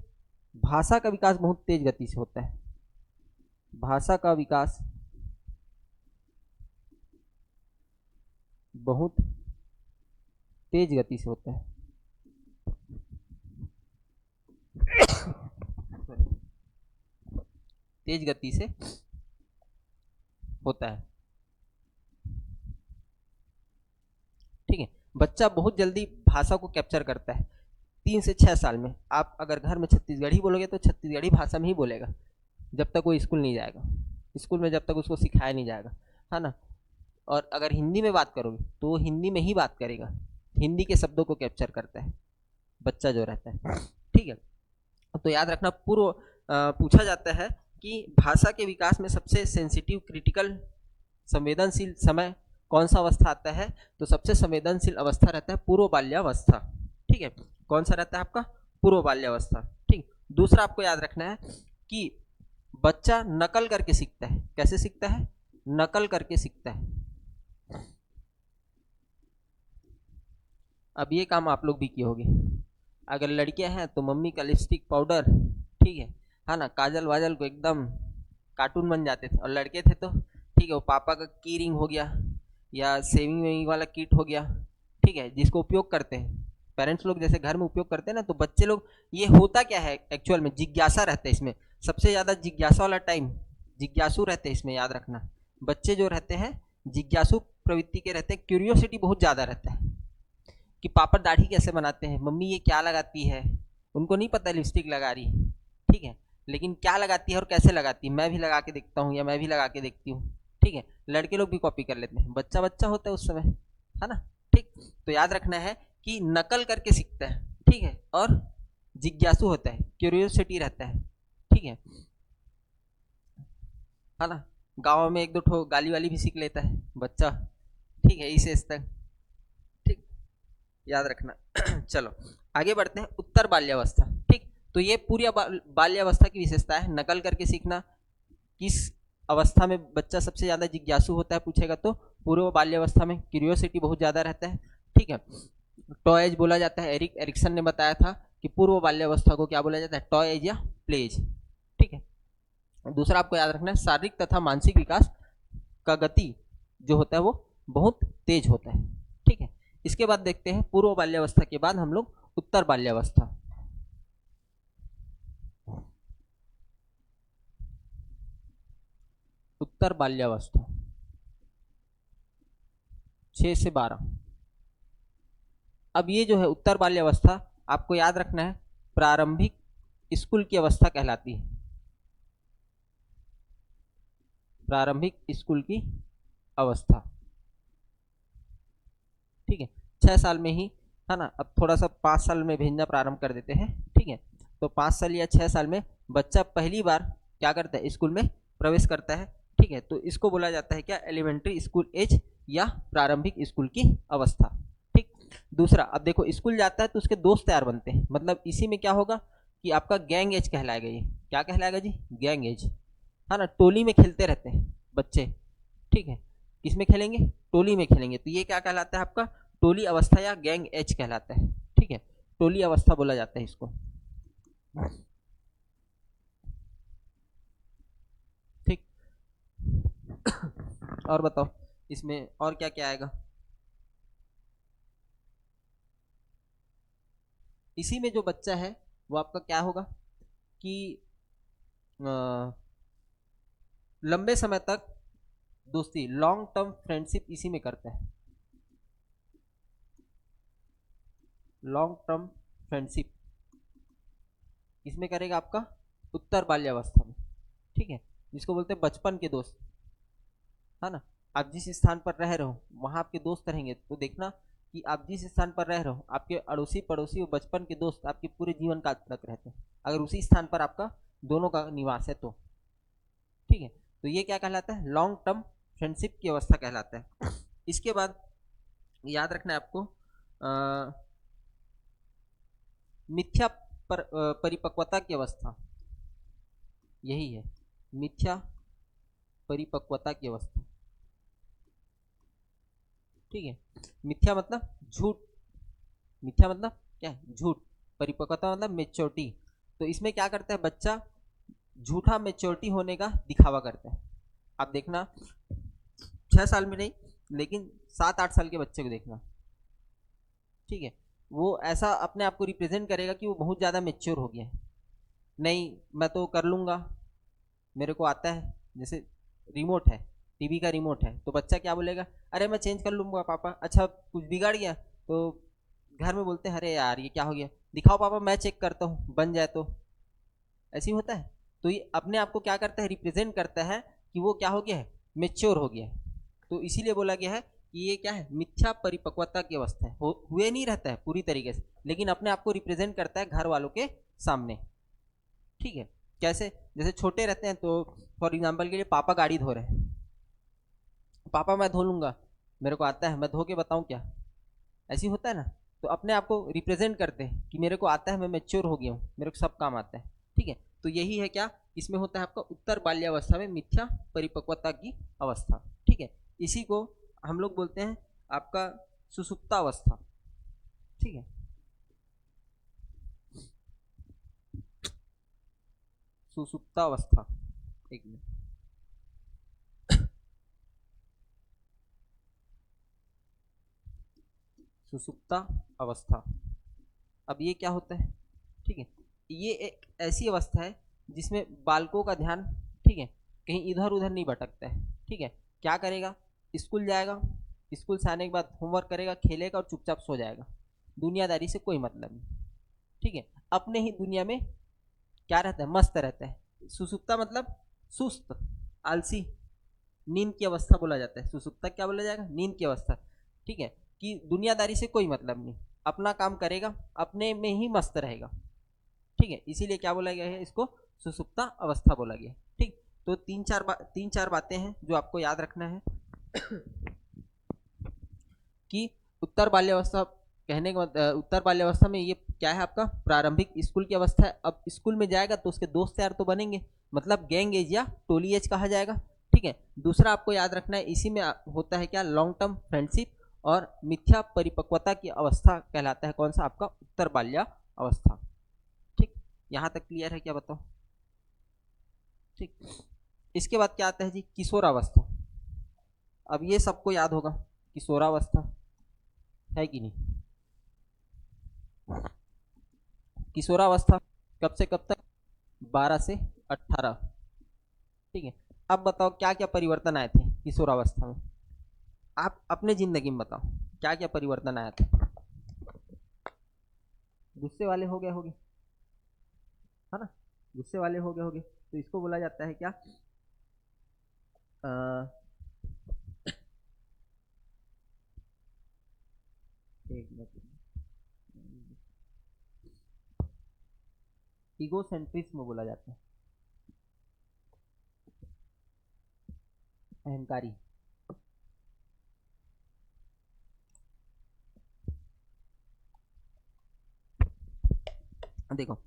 भाषा का विकास बहुत तेज गति से होता है, भाषा का विकास बहुत तेज गति से होता है। तेज गति से होता है। ठीक है, बच्चा बहुत जल्दी भाषा को कैप्चर करता है। 3 से 6 साल में आप अगर घर में छत्तीसगढ़ी बोलोगे तो छत्तीसगढ़ी भाषा में ही बोलेगा, जब तक वो स्कूल नहीं जाएगा, स्कूल में जब तक उसको सिखाया नहीं जाएगा, है ना। और अगर हिंदी में बात करोगे तो वो हिंदी में ही बात करेगा, हिंदी के शब्दों को कैप्चर करता है बच्चा जो रहता है। ठीक है, तो याद रखना, पूर्व पूछा जाता है कि भाषा के विकास में सबसे सेंसिटिव क्रिटिकल संवेदनशील समय कौन सा अवस्था आता है, तो सबसे संवेदनशील अवस्था रहता है पूर्व बाल्यावस्था। ठीक है, कौन सा रहता है आपका, पूर्व बाल्यावस्था। ठीक, दूसरा आपको याद रखना है कि बच्चा नकल करके सीखता है। कैसे सीखता है, नकल करके सीखता है। अब ये काम आप लोग भी किए होंगे, अगर लड़कियां हैं तो मम्मी का लिपस्टिक पाउडर, ठीक है ना, काजल वाजल को एकदम कार्टून बन जाते थे, और लड़के थे तो ठीक है वो पापा का की रिंग हो गया या सेविंग वेविंग वाला किट हो गया, ठीक है, जिसको उपयोग करते हैं पेरेंट्स लोग, जैसे घर में उपयोग करते हैं ना, तो बच्चे लोग, ये होता क्या है एक्चुअल में, जिज्ञासा रहता है इसमें, सबसे ज़्यादा जिज्ञासा वाला टाइम, जिज्ञासु रहते हैं इसमें, याद रखना। बच्चे जो रहते हैं जिज्ञासु प्रवृत्ति के रहते हैं, क्यूरियोसिटी बहुत ज़्यादा रहता है कि पापा दाढ़ी कैसे बनाते हैं, मम्मी ये क्या लगाती है, उनको नहीं पता लिपस्टिक लगा रही है, ठीक है, लेकिन क्या लगाती है और कैसे लगाती है, मैं भी लगा के देखता हूँ या मैं भी लगा के देखती हूँ। ठीक है, लड़के लोग भी कॉपी कर लेते हैं, बच्चा बच्चा होता है उस समय, है ना। ठीक, तो याद रखना है कि नकल करके सीखता है, ठीक है, और जिज्ञासु होता है, क्यूरियोसिटी रहता है। ठीक है ना, गाँव में एक दो ठो गाली वाली भी सीख लेता है बच्चा, ठीक है, इस तक, ठीक, याद रखना। चलो आगे बढ़ते हैं, उत्तर बाल्यावस्था। ठीक, तो ये पूरी बाल्यावस्था की विशेषता है, नकल करके सीखना। किस अवस्था में बच्चा सबसे ज़्यादा जिज्ञासु होता है पूछेगा तो पूर्व बाल्यावस्था में, क्यूरियोसिटी बहुत ज़्यादा रहता है। ठीक है, टॉय एज बोला जाता है, एरिक एरिक्सन ने बताया था कि पूर्व बाल्यावस्था को क्या बोला जाता है, टॉय एज या प्ले एज। ठीक है, दूसरा आपको याद रखना है, शारीरिक तथा मानसिक विकास का गति जो होता है वो बहुत तेज होता है। ठीक है, इसके बाद देखते हैं पूर्व बाल्यावस्था के बाद हम लोग उत्तर बाल्यावस्था। उत्तर बाल्यावस्था 6 से 12। अब ये जो है उत्तर बाल्यावस्था, आपको याद रखना है प्रारंभिक स्कूल की अवस्था कहलाती है। प्रारंभिक स्कूल की अवस्था, ठीक है। 6 साल में ही, है ना। अब थोड़ा सा 5 साल में भेजना प्रारंभ कर देते हैं, ठीक है। तो 5 साल या 6 साल में बच्चा पहली बार क्या करता है, स्कूल में प्रवेश करता है, ठीक है। तो इसको बोला जाता है क्या, एलिमेंट्री स्कूल एज या प्रारंभिक स्कूल की अवस्था, ठीक। दूसरा, अब देखो स्कूल जाता है तो उसके दोस्त तैयार बनते हैं, मतलब इसी में क्या होगा कि आपका गैंग एज कहलाएगा। ये क्या कहलाएगा जी, गैंग एज, है ना। टोली में खेलते रहते हैं बच्चे, ठीक है। किस में खेलेंगे, टोली में खेलेंगे, तो ये क्या कहलाता है आपका, टोली अवस्था या गैंग एज कहलाता है, ठीक है। टोली अवस्था बोला जाता है इसको, ठीक। और बताओ इसमें और क्या क्या आएगा। इसी में जो बच्चा है वो आपका क्या होगा कि लंबे समय तक दोस्ती, लॉन्ग टर्म फ्रेंडशिप इसी में करता है। लॉन्ग टर्म फ्रेंडशिप इसमें करेगा आपका उत्तर बाल्यावस्था में, ठीक है। जिसको बोलते हैं बचपन के दोस्त, है ना। आप जिस स्थान पर रह रहे हो वहाँ आपके दोस्त रहेंगे, तो देखना कि आप जिस स्थान पर रह रहे हो आपके अड़ोसी पड़ोसी और बचपन के दोस्त आपके पूरे जीवन काल तक रहते हैं, अगर उसी स्थान पर आपका दोनों का निवास है तो, ठीक है। तो ये क्या कहलाता है, लॉन्ग टर्म फ्रेंडशिप की अवस्था कहलाता है। इसके बाद याद रखना है आपको मिथ्या परिपक्वता की अवस्था, यही है मिथ्या परिपक्वता की अवस्था, ठीक है। मिथ्या मतलब झूठ, मिथ्या मतलब क्या है, झूठ। परिपक्वता मतलब मेच्योरिटी। तो इसमें क्या करता है बच्चा, झूठा मेच्योरिटी होने का दिखावा करता है। आप देखना 6 साल में नहीं, लेकिन 7-8 साल के बच्चे को देखना, ठीक है। वो ऐसा अपने आप को रिप्रेजेंट करेगा कि वो बहुत ज़्यादा मेच्योर हो गया है। नहीं मैं तो कर लूँगा, मेरे को आता है। जैसे रिमोट है, टीवी का रिमोट है, तो बच्चा क्या बोलेगा, अरे मैं चेंज कर लूँगा पापा। अच्छा कुछ बिगाड़ गया तो घर में बोलते हैं अरे यार ये क्या हो गया, दिखाओ पापा मैं चेक करता हूँ, बन जाए तो। ऐसी होता है। तो ये अपने आप को क्या करता है, रिप्रेजेंट करता है कि वो क्या हो गया है, मेच्योर हो गया है। तो इसीलिए बोला गया है कि ये क्या है, मिथ्या परिपक्वता की अवस्था है। हुए नहीं रहता है पूरी तरीके से, लेकिन अपने आप को रिप्रेजेंट करता है घर वालों के सामने, ठीक है। कैसे, जैसे छोटे रहते हैं तो फॉर एग्जाम्पल के लिए पापा गाड़ी धो रहे हैं, पापा मैं धो लूँगा, मेरे को आता है, मैं धो के बताऊँ क्या, ऐसी होता है ना। तो अपने आप को रिप्रेजेंट करते हैं कि मेरे को आता है, मैं मेच्योर हो गया हूँ, मेरे को सब काम आता है, ठीक है। तो यही है क्या, इसमें होता है आपका उत्तर बाल्यावस्था में मिथ्या परिपक्वता की अवस्था, ठीक है। इसी को हम लोग बोलते हैं आपका सुसुप्तावस्था, ठीक है। सुसुप्तावस्था, एक मिनट। सुसुप्ता अवस्था, अब ये क्या होता है, ठीक है। ये एक ऐसी अवस्था है जिसमें बालकों का ध्यान, ठीक है, कहीं इधर उधर नहीं भटकता है, ठीक है। क्या करेगा, स्कूल जाएगा, स्कूल से आने के बाद होमवर्क करेगा, खेलेगा और चुपचाप सो जाएगा, दुनियादारी से कोई मतलब नहीं, ठीक है। अपने ही दुनिया में क्या रहता है, मस्त रहता है। सुसुप्ता मतलब सुस्त, आलसी, नींद की अवस्था बोला जाता है। सुसुप्ता क्या बोला जाएगा, नींद की अवस्था, ठीक है। कि दुनियादारी से कोई मतलब नहीं, अपना काम करेगा, अपने में ही मस्त रहेगा, ठीक है। इसीलिए क्या बोला गया है, इसको सुसुप्ता अवस्था बोला गया है, ठीक। तो तीन चार बातें हैं जो आपको याद रखना है कि उत्तर बाल्यावस्था कहने का उत्तर बाल्यावस्था में ये क्या है, आपका प्रारंभिक स्कूल की अवस्था है। अब स्कूल में जाएगा तो उसके दोस्त यार तो बनेंगे, मतलब गैंग एज या टोली एज कहा जाएगा, ठीक है। दूसरा आपको याद रखना है, इसी में होता है क्या, लॉन्ग टर्म फ्रेंडशिप, और मिथ्या परिपक्वता की अवस्था कहलाता है कौन सा, आपका उत्तर बाल्या अवस्था, ठीक। यहाँ तक क्लियर है क्या, बताओ, ठीक। इसके बाद क्या आता है जी, किशोरावस्था। अब ये सबको याद होगा, किशोरावस्था, है कि नहीं। किशोरावस्था कब से कब तक, 12 से 18। ठीक है। अब बताओ क्या क्या परिवर्तन आए थे किशोरावस्था में, आप अपने जिंदगी में बताओ क्या क्या परिवर्तन आया था। गुस्से वाले हो गए होगे, है ना, गुस्से वाले हो गए होगे, तो इसको बोला जाता है क्या, अ, एक मिनट, ईगोसेंट्रिज्म बोला जाता है, अहंकारी। देखो,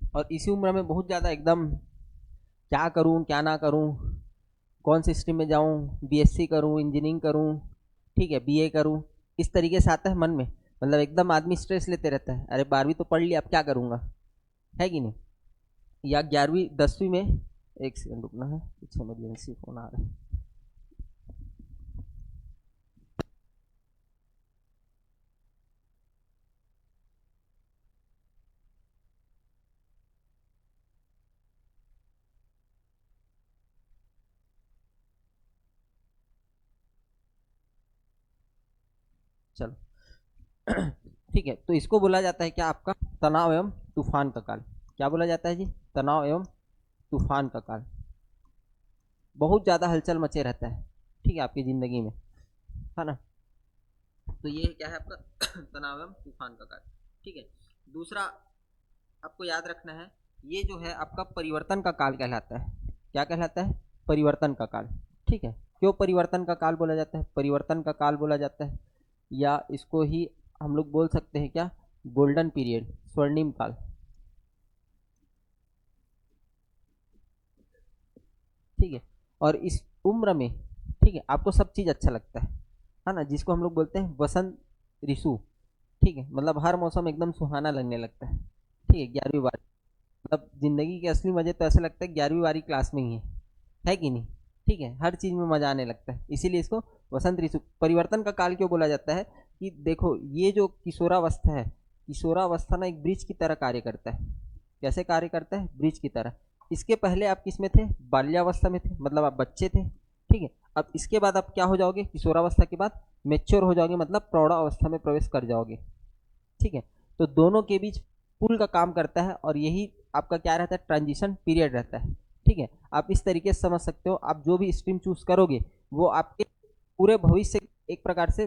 और इसी उम्र में बहुत ज़्यादा एकदम क्या करूं क्या ना करूं, कौन सी स्ट्रीम में जाऊं, बीएससी करूं, इंजीनियरिंग करूं, ठीक है, बीए करूं, इस तरीके से आता है मन में। मतलब एकदम आदमी स्ट्रेस लेते रहता है, अरे 12वीं तो पढ़ लिया अब क्या करूंगा, है कि नहीं। या 11वीं 10वीं में, एक सेकंड रुकना है, कुछ इमरजेंसी फोन आ रहा है। चलो ठीक है, तो इसको बोला जाता है क्या, आपका तनाव एवं तूफान का काल। क्या बोला जाता है जी, तनाव एवं तूफान का काल। बहुत ज़्यादा हलचल मचे रहता है, ठीक है, आपकी ज़िंदगी में, है ना। तो ये क्या है आपका तनाव एवं तूफान का काल। ठीक है। दूसरा आपको याद रखना है, ये जो है आपका परिवर्तन का काल कहलाता है। क्या कहलाता है, परिवर्तन का काल। ठीक है। क्यों परिवर्तन का काल बोला जाता है, परिवर्तन का काल बोला जाता है, या इसको ही हम लोग बोल सकते हैं क्या, गोल्डन पीरियड, स्वर्णिम काल। ठीक है। और इस उम्र में, ठीक है, आपको सब चीज़ अच्छा लगता है ना, जिसको हम लोग बोलते हैं वसंत ऋतु। ठीक है, मतलब हर मौसम एकदम सुहाना लगने लगता है। ठीक है, 11वीं बार, मतलब जिंदगी के असली मजे तो ऐसे लगता है 11वीं वाली क्लास में ही है कि नहीं। ठीक है, हर चीज में मजा आने लगता है, इसीलिए इसको वसंत ऋतु, परिवर्तन का काल क्यों बोला जाता है, कि देखो ये जो किशोरावस्था है, किशोरावस्था ना एक ब्रिज की तरह कार्य करता है। कैसे कार्य करता है, ब्रिज की तरह। इसके पहले आप किस में थे, बाल्यावस्था में थे, मतलब आप बच्चे थे। ठीक है। अब इसके बाद आप क्या हो जाओगे, किशोरावस्था के बाद मेच्योर हो जाओगे, मतलब प्रौढ़ावस्था में प्रवेश कर जाओगे। ठीक है। तो दोनों के बीच पुल का काम करता है, और यही आपका क्या रहता है, ट्रांजिशन पीरियड रहता है। ठीक है। आप इस तरीके से समझ सकते हो, आप जो भी स्ट्रीम चूज करोगे वो आपके पूरे भविष्य, एक प्रकार से,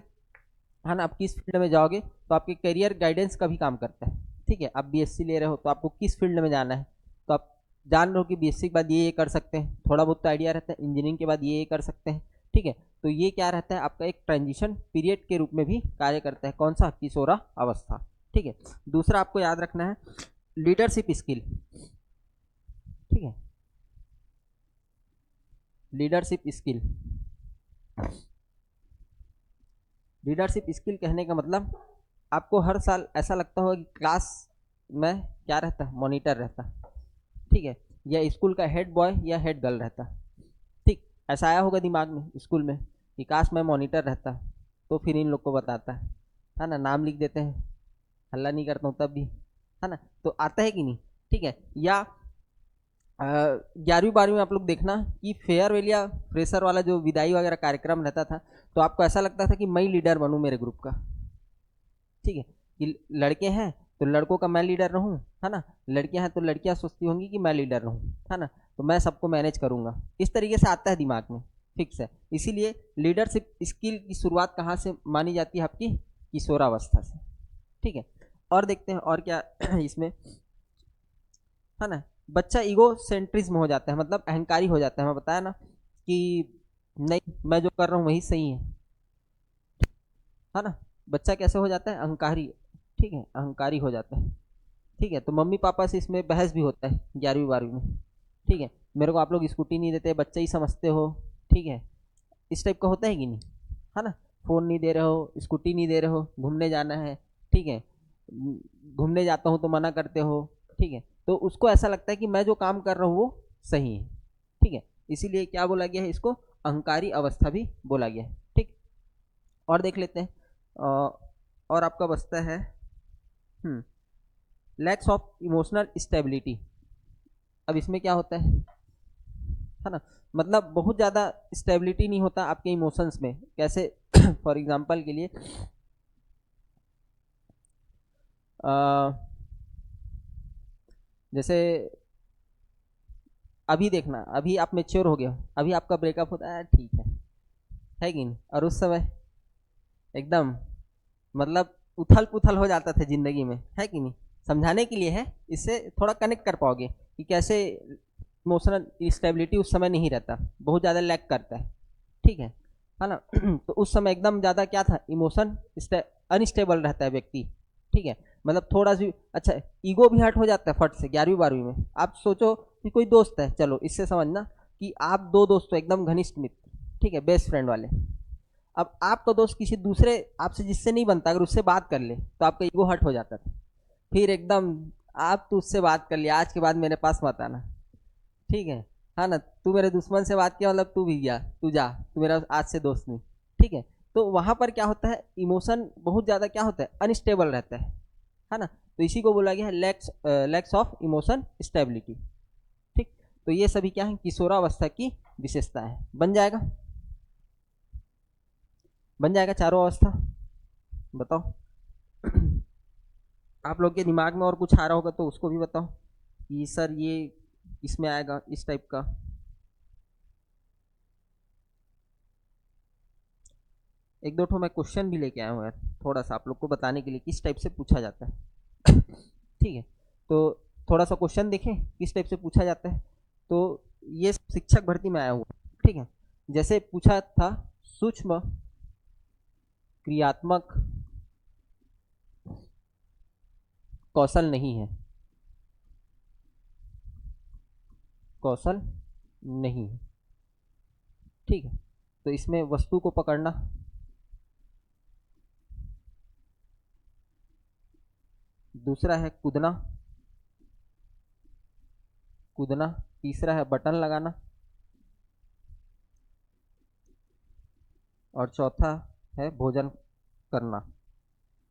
है ना, आप किस फील्ड में जाओगे तो आपके करियर गाइडेंस का भी काम करता है। ठीक है। आप बीएससी ले रहे हो तो आपको किस फील्ड में जाना है, तो आप जान रहे हो कि बीएससी के बाद ये कर सकते हैं, थोड़ा बहुत तो आइडिया रहता है, इंजीनियरिंग के बाद ये कर सकते हैं। ठीक है। तो ये क्या रहता है, आपका एक ट्रांजिशन पीरियड के रूप में भी कार्य करता है, कौन सा, किशोरा अवस्था। ठीक है। दूसरा आपको याद रखना है, लीडरशिप स्किल। ठीक है, लीडरशिप स्किल। लीडरशिप स्किल कहने का मतलब, आपको हर साल ऐसा लगता होगा कि क्लास में क्या रहता, मॉनिटर रहता। ठीक है। या स्कूल का हेड बॉय या हेड गर्ल रहता। ठीक, ऐसा आया होगा दिमाग में स्कूल में कि काश मैं मॉनिटर रहता, तो फिर इन लोग को बताता, है ना, नाम लिख देते हैं, हल्ला नहीं करता हूँ तब भी, है ना। तो आता है कि नहीं। ठीक है। या 11वीं 12वीं में आप लोग देखना कि फेयरवेल या फ्रेशर वाला जो विदाई वगैरह कार्यक्रम रहता था, तो आपको ऐसा लगता था कि मैं लीडर बनूं मेरे ग्रुप का। ठीक है, कि लड़के हैं तो लड़कों का मैं लीडर रहूं, है ना, लड़कियां हैं तो लड़कियां सोचती होंगी कि मैं लीडर रहूं, है ना, तो मैं सबको मैनेज करूंगा, इस तरीके से आता है दिमाग में। फिक्स है। इसीलिए लीडरशिप स्किल की शुरुआत कहाँ से मानी जाती है, आपकी किशोरावस्था से। ठीक है। और देखते हैं और क्या इसमें, है ना, बच्चा ईगो सेंट्रिज्म हो जाता है, मतलब अहंकारी हो जाता है। मैं बताया ना कि नहीं, मैं जो कर रहा हूँ वही सही है ना। बच्चा कैसे हो जाता है, अहंकारी। ठीक है, अहंकारी हो जाता है। ठीक है। तो मम्मी पापा से इसमें बहस भी होता है 11वीं 12वीं में। ठीक है, मेरे को आप लोग स्कूटी नहीं देते, बच्चा ही समझते हो। ठीक है, इस टाइप का होता है कि नहीं, है ना, फ़ोन नहीं दे रहे हो, स्कूटी नहीं दे रहे हो, घूमने जाना है। ठीक है, घूमने जाता हूँ तो मना करते हो। ठीक है। तो उसको ऐसा लगता है कि मैं जो काम कर रहा हूँ वो सही है। ठीक है। इसीलिए क्या बोला गया है, इसको अहंकारी अवस्था भी बोला गया है। ठीक। और देख लेते हैं, और आपका बचता है लैक्स ऑफ इमोशनल स्टेबिलिटी। अब इसमें क्या होता है ना, मतलब बहुत ज़्यादा स्टेबिलिटी नहीं होता आपके इमोशंस में। कैसे? फॉर एग्जांपल के लिए जैसे अभी देखना, अभी आप मेच्योर हो गए हो, अभी आपका ब्रेकअप होता है, ठीक है कि नहीं? और उस समय एकदम मतलब उथल पुथल हो जाता था जिंदगी में, है कि नहीं? समझाने के लिए है, इससे थोड़ा कनेक्ट कर पाओगे कि कैसे इमोशनल स्टेबिलिटी उस समय नहीं रहता, बहुत ज़्यादा लैक करता है, ठीक है ना? तो उस समय एकदम ज़्यादा क्या था, इमोशन अनस्टेबल रहता है व्यक्ति, ठीक है? मतलब थोड़ा सी अच्छा ईगो भी हर्ट हो जाता है फट से 11वीं 12वीं में। आप सोचो कि कोई दोस्त है, चलो इससे समझना कि आप दो दोस्त हो एकदम घनिष्ठ मित्र, ठीक है, बेस्ट फ्रेंड वाले। अब आपका दोस्त किसी दूसरे आपसे जिससे नहीं बनता अगर उससे बात कर ले तो आपका ईगो हर्ट हो जाता था, फिर एकदम आप तो उससे बात कर लिया, आज के बाद मेरे पास मत आना, ठीक है ना? तू मेरे दुश्मन से बात किया मतलब तू भी गया, तू जा, तू मेरा आज से दोस्त नहीं, ठीक है? तो वहां पर क्या होता है, इमोशन बहुत ज़्यादा क्या होता है, अनस्टेबल रहता है ना? तो इसी को बोला गया है लैक्स ऑफ इमोशन स्टेबिलिटी, ठीक? तो ये सभी क्या है, किशोरावस्था की विशेषता है। बन जाएगा, बन जाएगा चारों अवस्था। बताओ। आप लोग के दिमाग में और कुछ आ रहा होगा तो उसको भी बताओ कि सर ये इसमें आएगा इस टाइप का। एक दो ठो मैं क्वेश्चन भी लेके आया हूँ यार, थोड़ा सा आप लोग को बताने के लिए किस टाइप से पूछा जाता है। ठीक है, तो थोड़ा सा क्वेश्चन देखें किस टाइप से पूछा जाता है। तो ये शिक्षक भर्ती में आया हुआ, ठीक है? जैसे पूछा था, सूक्ष्म क्रियात्मक कौशल नहीं है, कौशल नहीं है, ठीक है? तो इसमें वस्तु को पकड़ना, दूसरा है कूदना, कूदना, तीसरा है बटन लगाना, और चौथा है भोजन करना,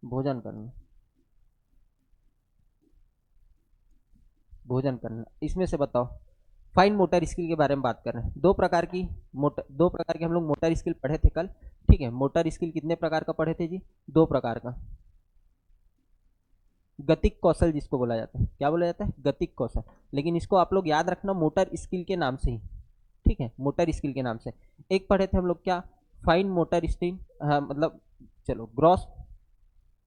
भोजन करना, भोजन करना। इसमें से बताओ, फाइन मोटर स्किल के बारे में बात कर रहे हैं। दो प्रकार की हम लोग मोटर स्किल पढ़े थे कल, ठीक है? मोटर स्किल कितने प्रकार का पढ़े थे जी? दो प्रकार का। गतिक कौशल जिसको बोला जाता है, क्या बोला जाता है? गतिक कौशल। लेकिन इसको आप लोग याद रखना मोटर स्किल के नाम से ही, ठीक है? मोटर स्किल के नाम से। एक पढ़े थे हम लोग क्या, फाइन मोटर स्किल, हाँ मतलब चलो ग्रॉस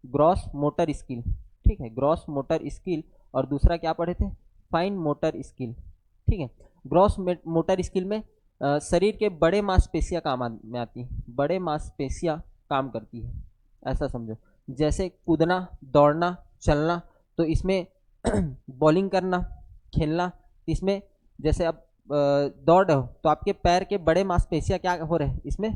ग्रॉस मोटर स्किल, ठीक है? Gross motor skill. और दूसरा क्या पढ़े थे? फाइन मोटर स्किल, ठीक है? ग्रॉस मोटर स्किल में शरीर के बड़े मांसपेशियां काम में आती हैं, बड़े मांसपेशियां काम करती है, ऐसा समझो। जैसे कूदना, दौड़ना, चलना, तो इसमें बॉलिंग करना, खेलना, इसमें जैसे अब दौड़ रहे हो तो आपके पैर के बड़े मांसपेशियां क्या हो रहे हैं इसमें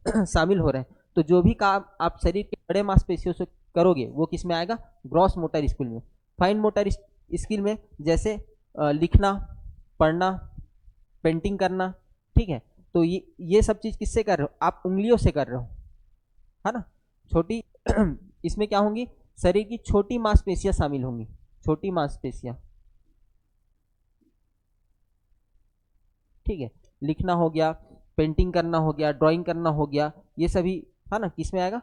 शामिल हो रहे हैं। तो जो भी काम आप शरीर के बड़े मांसपेशियों से करोगे वो किस में आएगा? ग्रॉस मोटर स्किल में। फाइन मोटर स्किल में जैसे लिखना, पढ़ना, पेंटिंग करना, ठीक है? तो ये सब चीज़ किससे कर रहे हो आप? उंगलियों से कर रहे हो, है ना? छोटी इसमें क्या होंगी? शरीर की छोटी मांसपेशियां शामिल होंगी, छोटी मांसपेशियां, ठीक है? लिखना हो गया, पेंटिंग करना हो गया, ड्राइंग करना हो गया, ये सभी है ना किस में आएगा?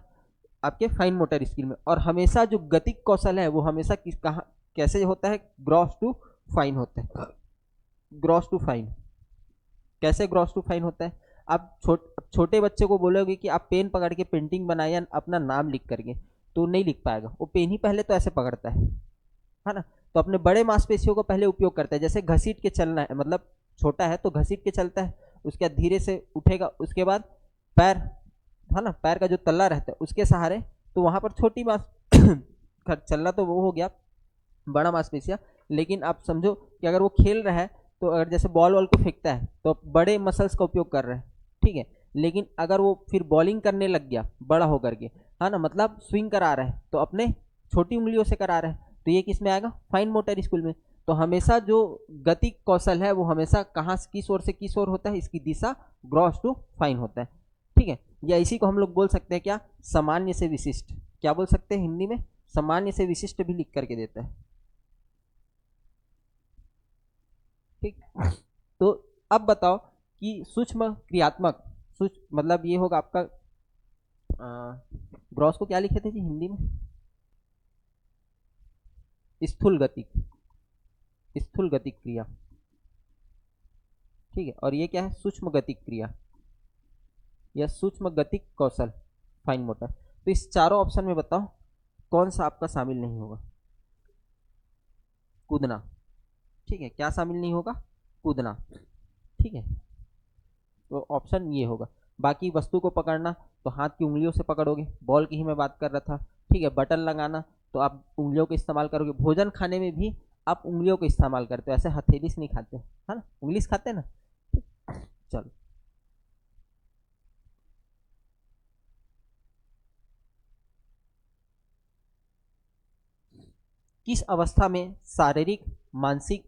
आपके फाइन मोटर स्किल में। और हमेशा जो गतिक कौशल है वो हमेशा किस कहाँ कैसे होता है? ग्रॉस टू फाइन होता है, ग्रॉस टू फाइन। कैसे ग्रॉस टू फाइन होता है? आप छोटे बच्चे को बोलोगे कि आप पेन पकड़ के पेंटिंग बनाए या अपना नाम लिख करके, तो नहीं लिख पाएगा, वो पेन ही पहले तो ऐसे पकड़ता है ना? तो अपने बड़े मांसपेशियों को पहले उपयोग करता है, जैसे घसीट के चलना है, मतलब छोटा है तो घसीट के चलता है, उसके बाद धीरे से उठेगा, उसके बाद पैर, है ना, पैर का जो तल्ला रहता है उसके सहारे, तो वहां पर छोटी मांस चलना तो वो हो गया बड़ा मांसपेशिया। लेकिन आप समझो कि अगर वो खेल रहा है तो अगर जैसे बॉल वॉल को फेंकता है तो बड़े मसल्स का उपयोग कर रहा है, ठीक है? लेकिन अगर वो फिर बॉलिंग करने लग गया बड़ा होकर के, है ना, मतलब स्विंग करा रहा है तो अपने छोटी उंगलियों से करा रहा है, तो ये किस में आएगा? फाइन मोटर स्कूल में। तो हमेशा जो गति कौशल है वो हमेशा कहाँ किस ओर से किस ओर होता है? इसकी दिशा ग्रॉस टू फाइन होता है, ठीक है? या इसी को हम लोग बोल सकते हैं क्या, सामान्य से विशिष्ट। क्या बोल सकते हैं हिंदी में, सामान्य से विशिष्ट भी लिख करके देता है। ठीक, तो अब बताओ कि सूक्ष्म क्रियात्मक, सूक्ष्म मतलब ये होगा आपका ग्रॉस को क्या लिखे थे जी हिंदी में, स्थूल गतिक, स्थूल गतिक क्रिया। ठीक है, और ये क्या है, सूक्ष्म गतिक क्रिया या सूक्ष्म गतिक कौशल, फाइन मोटर। तो इस चारों ऑप्शन में बताओ कौन सा आपका शामिल नहीं होगा। कूदना, ठीक है, क्या शामिल नहीं होगा, कूदना। ठीक है, तो ऑप्शन ये होगा। बाकी वस्तु को पकड़ना तो हाथ की उंगलियों से पकड़ोगे, बॉल की ही मैं बात कर रहा था। ठीक है, बटन लगाना तो आप उंगलियों का इस्तेमाल करोगे। भोजन खाने में भी आप उंगलियों का इस्तेमाल करते हो, ऐसे हथेली से नहीं खाते, है ना, उंगली से खाते हैं ना। चलो, किस अवस्था में शारीरिक, मानसिक,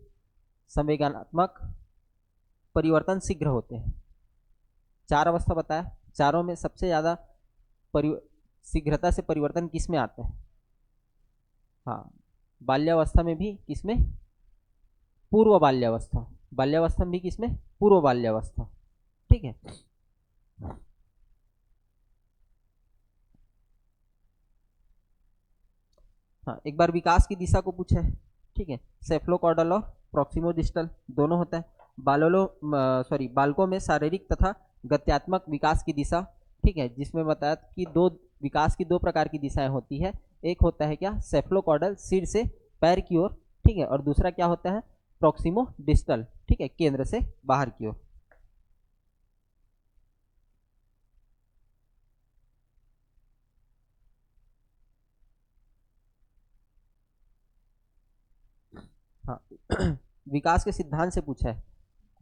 संवेदनात्मक परिवर्तन शीघ्र होते हैं। चार अवस्था बताया, चारों में सबसे ज्यादा परि शीघ्रता से परिवर्तन किस में आता है। हाँ, बाल्यावस्था में भी, किसमें, पूर्व बाल्यावस्था, बाल्यावस्था में भी किसमें, पूर्व बाल्यावस्था। ठीक है, हाँ, एक बार विकास की दिशा को पूछा है। ठीक है, सेफ्लोकॉर्डल और प्रॉक्सिमोडिस्टल दोनों होता है। बालोलो सॉरी बालकों में शारीरिक तथा गत्यात्मक विकास की दिशा। ठीक है, जिसमें बताया कि दो विकास की दो प्रकार की दिशाएं होती है। एक होता है क्या, सेफ्लोकॉर्डल, सिर से पैर की ओर। ठीक है, और दूसरा क्या होता है, प्रॉक्सिमो डिस्टल। ठीक है, केंद्र से बाहर की ओर। हाँ विकास के सिद्धांत से पूछा है।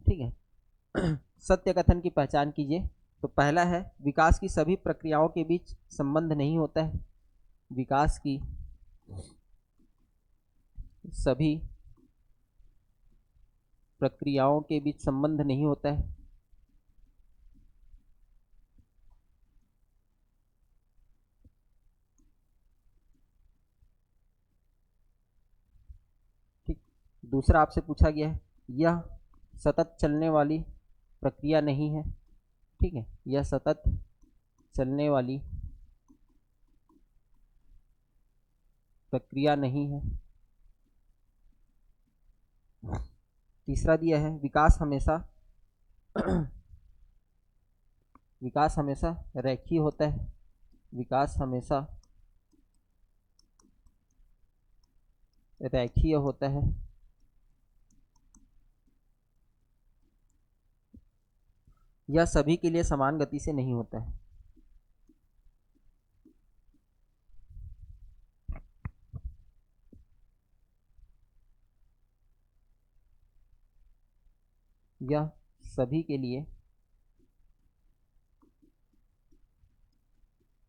ठीक है सत्य कथन की पहचान कीजिए। तो पहला है, विकास की सभी प्रक्रियाओं के बीच संबंध नहीं होता है। विकास की सभी प्रक्रियाओं के बीच संबंध नहीं होता है। ठीक, दूसरा आपसे पूछा गया है, यह सतत चलने वाली प्रक्रिया नहीं है। ठीक है, यह सतत चलने वाली प्रक्रिया नहीं है। तीसरा दिया है, विकास हमेशा रेखीय होता है। विकास हमेशा रेखीय होता है। यह सभी के लिए समान गति से नहीं होता है। यह सभी के लिए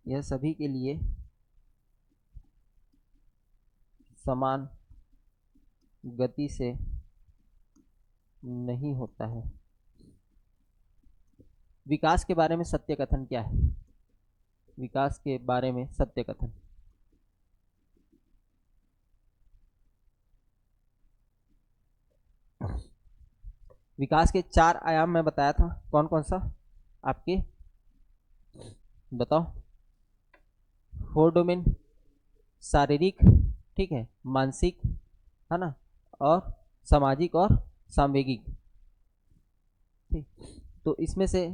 यह सभी के लिए समान गति से नहीं होता है। विकास के बारे में सत्य कथन क्या है, विकास के बारे में सत्य कथन। विकास के चार आयाम मैं बताया था, कौन कौन सा आपके बताओ। फोर डोमेन, शारीरिक, ठीक है, मानसिक, है ना, और सामाजिक और सांवेगिक। ठीक, तो इसमें से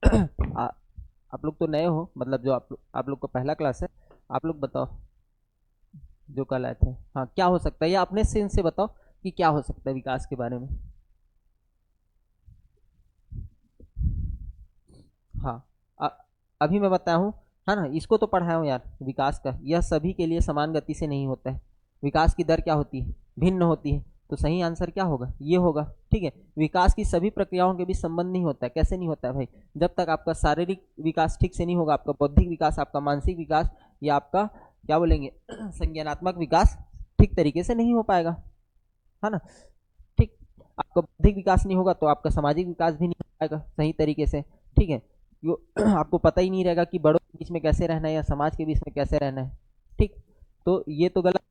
आप लोग तो नए हो, मतलब जो आप लोग का पहला क्लास है। आप लोग बताओ जो कल आए थे, हाँ, क्या हो सकता है, या अपने सेंस से बताओ कि क्या हो सकता है विकास के बारे में। हाँ, अ, अभी मैं बताया हूँ, है ना, इसको तो पढ़ाया हूँ यार। विकास का, यह सभी के लिए समान गति से नहीं होता है। विकास की दर क्या होती है, भिन्न होती है। तो सही आंसर क्या होगा, ये होगा। ठीक है, विकास की सभी प्रक्रियाओं के बीच संबंध नहीं होता है। कैसे नहीं होता है भाई, जब तक आपका शारीरिक विकास ठीक से नहीं होगा, आपका बौद्धिक विकास, आपका मानसिक विकास, या आपका क्या बोलेंगे संज्ञानात्मक विकास ठीक तरीके से नहीं हो पाएगा, है ना। ठीक, आपका बौद्धिक विकास नहीं होगा तो आपका सामाजिक विकास भी नहीं हो पाएगा सही तरीके से। ठीक है, आपको पता ही नहीं रहेगा कि बड़ों के बीच में कैसे रहना है या समाज के बीच में कैसे रहना है। ठीक, तो ये तो गलत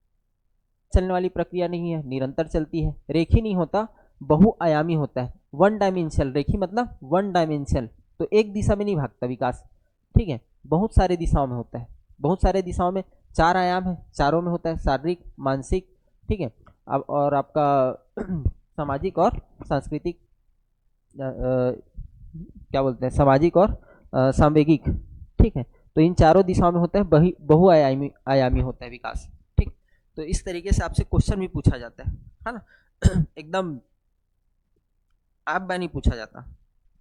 चलने वाली प्रक्रिया नहीं है, निरंतर चलती है। रेखी नहीं होता, बहुआयामी होता है। वन डायमेंशनल, रेखी मतलब वन डायमेंशनल, तो एक दिशा में नहीं भागता विकास। ठीक है, बहुत सारे दिशाओं में होता है। बहुत सारे दिशाओं में 4 आयाम है, चारों में होता है, शारीरिक, मानसिक, ठीक है, अब और आपका सामाजिक और सांस्कृतिक, क्या बोलते हैं, सामाजिक और सांवेगिक। ठीक है, तो इन चारों दिशाओं में होता है, बहुआयामी आयामी होता है विकास। ठीक, तो इस तरीके से आपसे क्वेश्चन भी पूछा जाता है ना। एकदम आप बा नहीं पूछा जाता।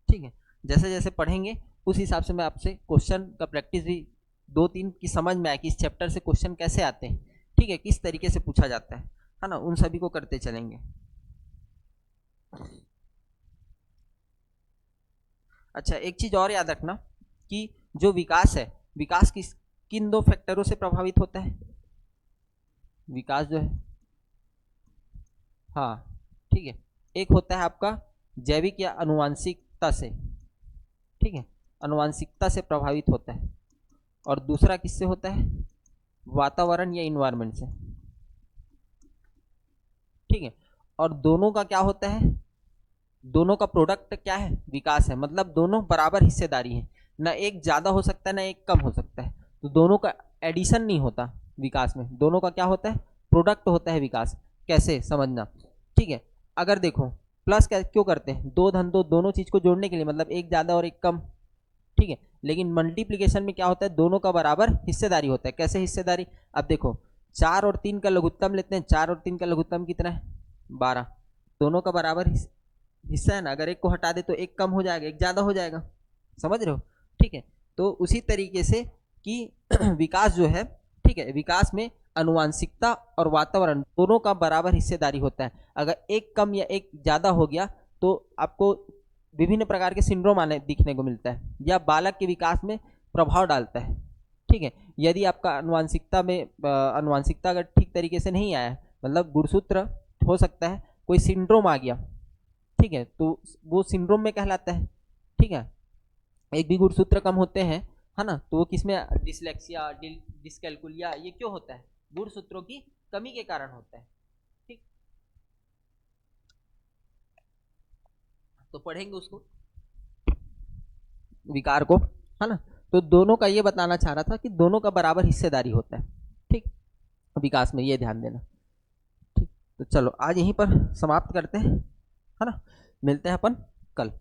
ठीक है, जैसे जैसे पढ़ेंगे उस हिसाब से मैं आपसे क्वेश्चन का प्रैक्टिस भी 2-3 की समझ में आए कि इस चैप्टर से क्वेश्चन कैसे आते हैं, ठीक है, किस तरीके से पूछा जाता है ना, उन सभी को करते चलेंगे। अच्छा, एक चीज और याद रखना कि जो विकास है, विकास किन 2 फैक्टरों से प्रभावित होता है विकास जो है। हाँ, ठीक है, एक होता है आपका जैविक या अनुवांशिकता से। ठीक है, अनुवांशिकता से प्रभावित होता है, और दूसरा किससे होता है, वातावरण या इन्वायरमेंट से। ठीक है, और दोनों का क्या होता है, दोनों का प्रोडक्ट क्या है, विकास है। मतलब दोनों बराबर हिस्सेदारी है, ना एक ज्यादा हो सकता है ना एक कम हो सकता है, तो दोनों का एडिशन नहीं होता विकास में, दोनों का क्या होता है, प्रोडक्ट होता है विकास। कैसे समझना, ठीक है, अगर देखो प्लस क्यों करते हैं, दो धन दो, दोनों चीज को जोड़ने के लिए, मतलब एक ज्यादा और एक कम। ठीक है, लेकिन मल्टीप्लीकेशन में क्या होता है, दोनों का बराबर हिस्सेदारी होता है। कैसे हिस्सेदारी, अब देखो 4 और 3 का लघुत्तम लेते हैं, 4 और 3 का लघुत्तम कितना है, 12, दोनों का बराबर हिस्सा है ना, अगर एक को हटा दे तो एक कम हो जाएगा, एक ज्यादा हो जाएगा, समझ रहे हो। ठीक है, तो उसी तरीके से कि विकास जो है, ठीक है, विकास में अनुवांशिकता और वातावरण दोनों का बराबर हिस्सेदारी होता है। अगर एक कम या एक ज्यादा हो गया तो आपको विभिन्न प्रकार के सिंड्रोम आने दिखने को मिलता है, या बालक के विकास में प्रभाव डालता है। ठीक है, यदि आपका अनुवांशिकता में अनुवांशिकता अगर ठीक तरीके से नहीं आया, मतलब गुणसूत्र हो सकता है कोई सिंड्रोम आ गया, ठीक है, तो वो सिंड्रोम में कहलाता है। ठीक है, एक भी गुणसूत्र कम होते हैं, है ना, तो वो किसमें, डिसलेक्सिया, डिसकैलकुलिया, ये क्यों होता है, गुणसूत्रों की कमी के कारण होता है। ठीक, तो पढ़ेंगे उसको, विकार को, है ना। तो दोनों का ये बताना चाह रहा था कि दोनों का बराबर हिस्सेदारी होता है। ठीक, विकास में ये ध्यान देना। ठीक, तो चलो आज यहीं पर समाप्त करते हैं, है ना, मिलते हैं अपन कल।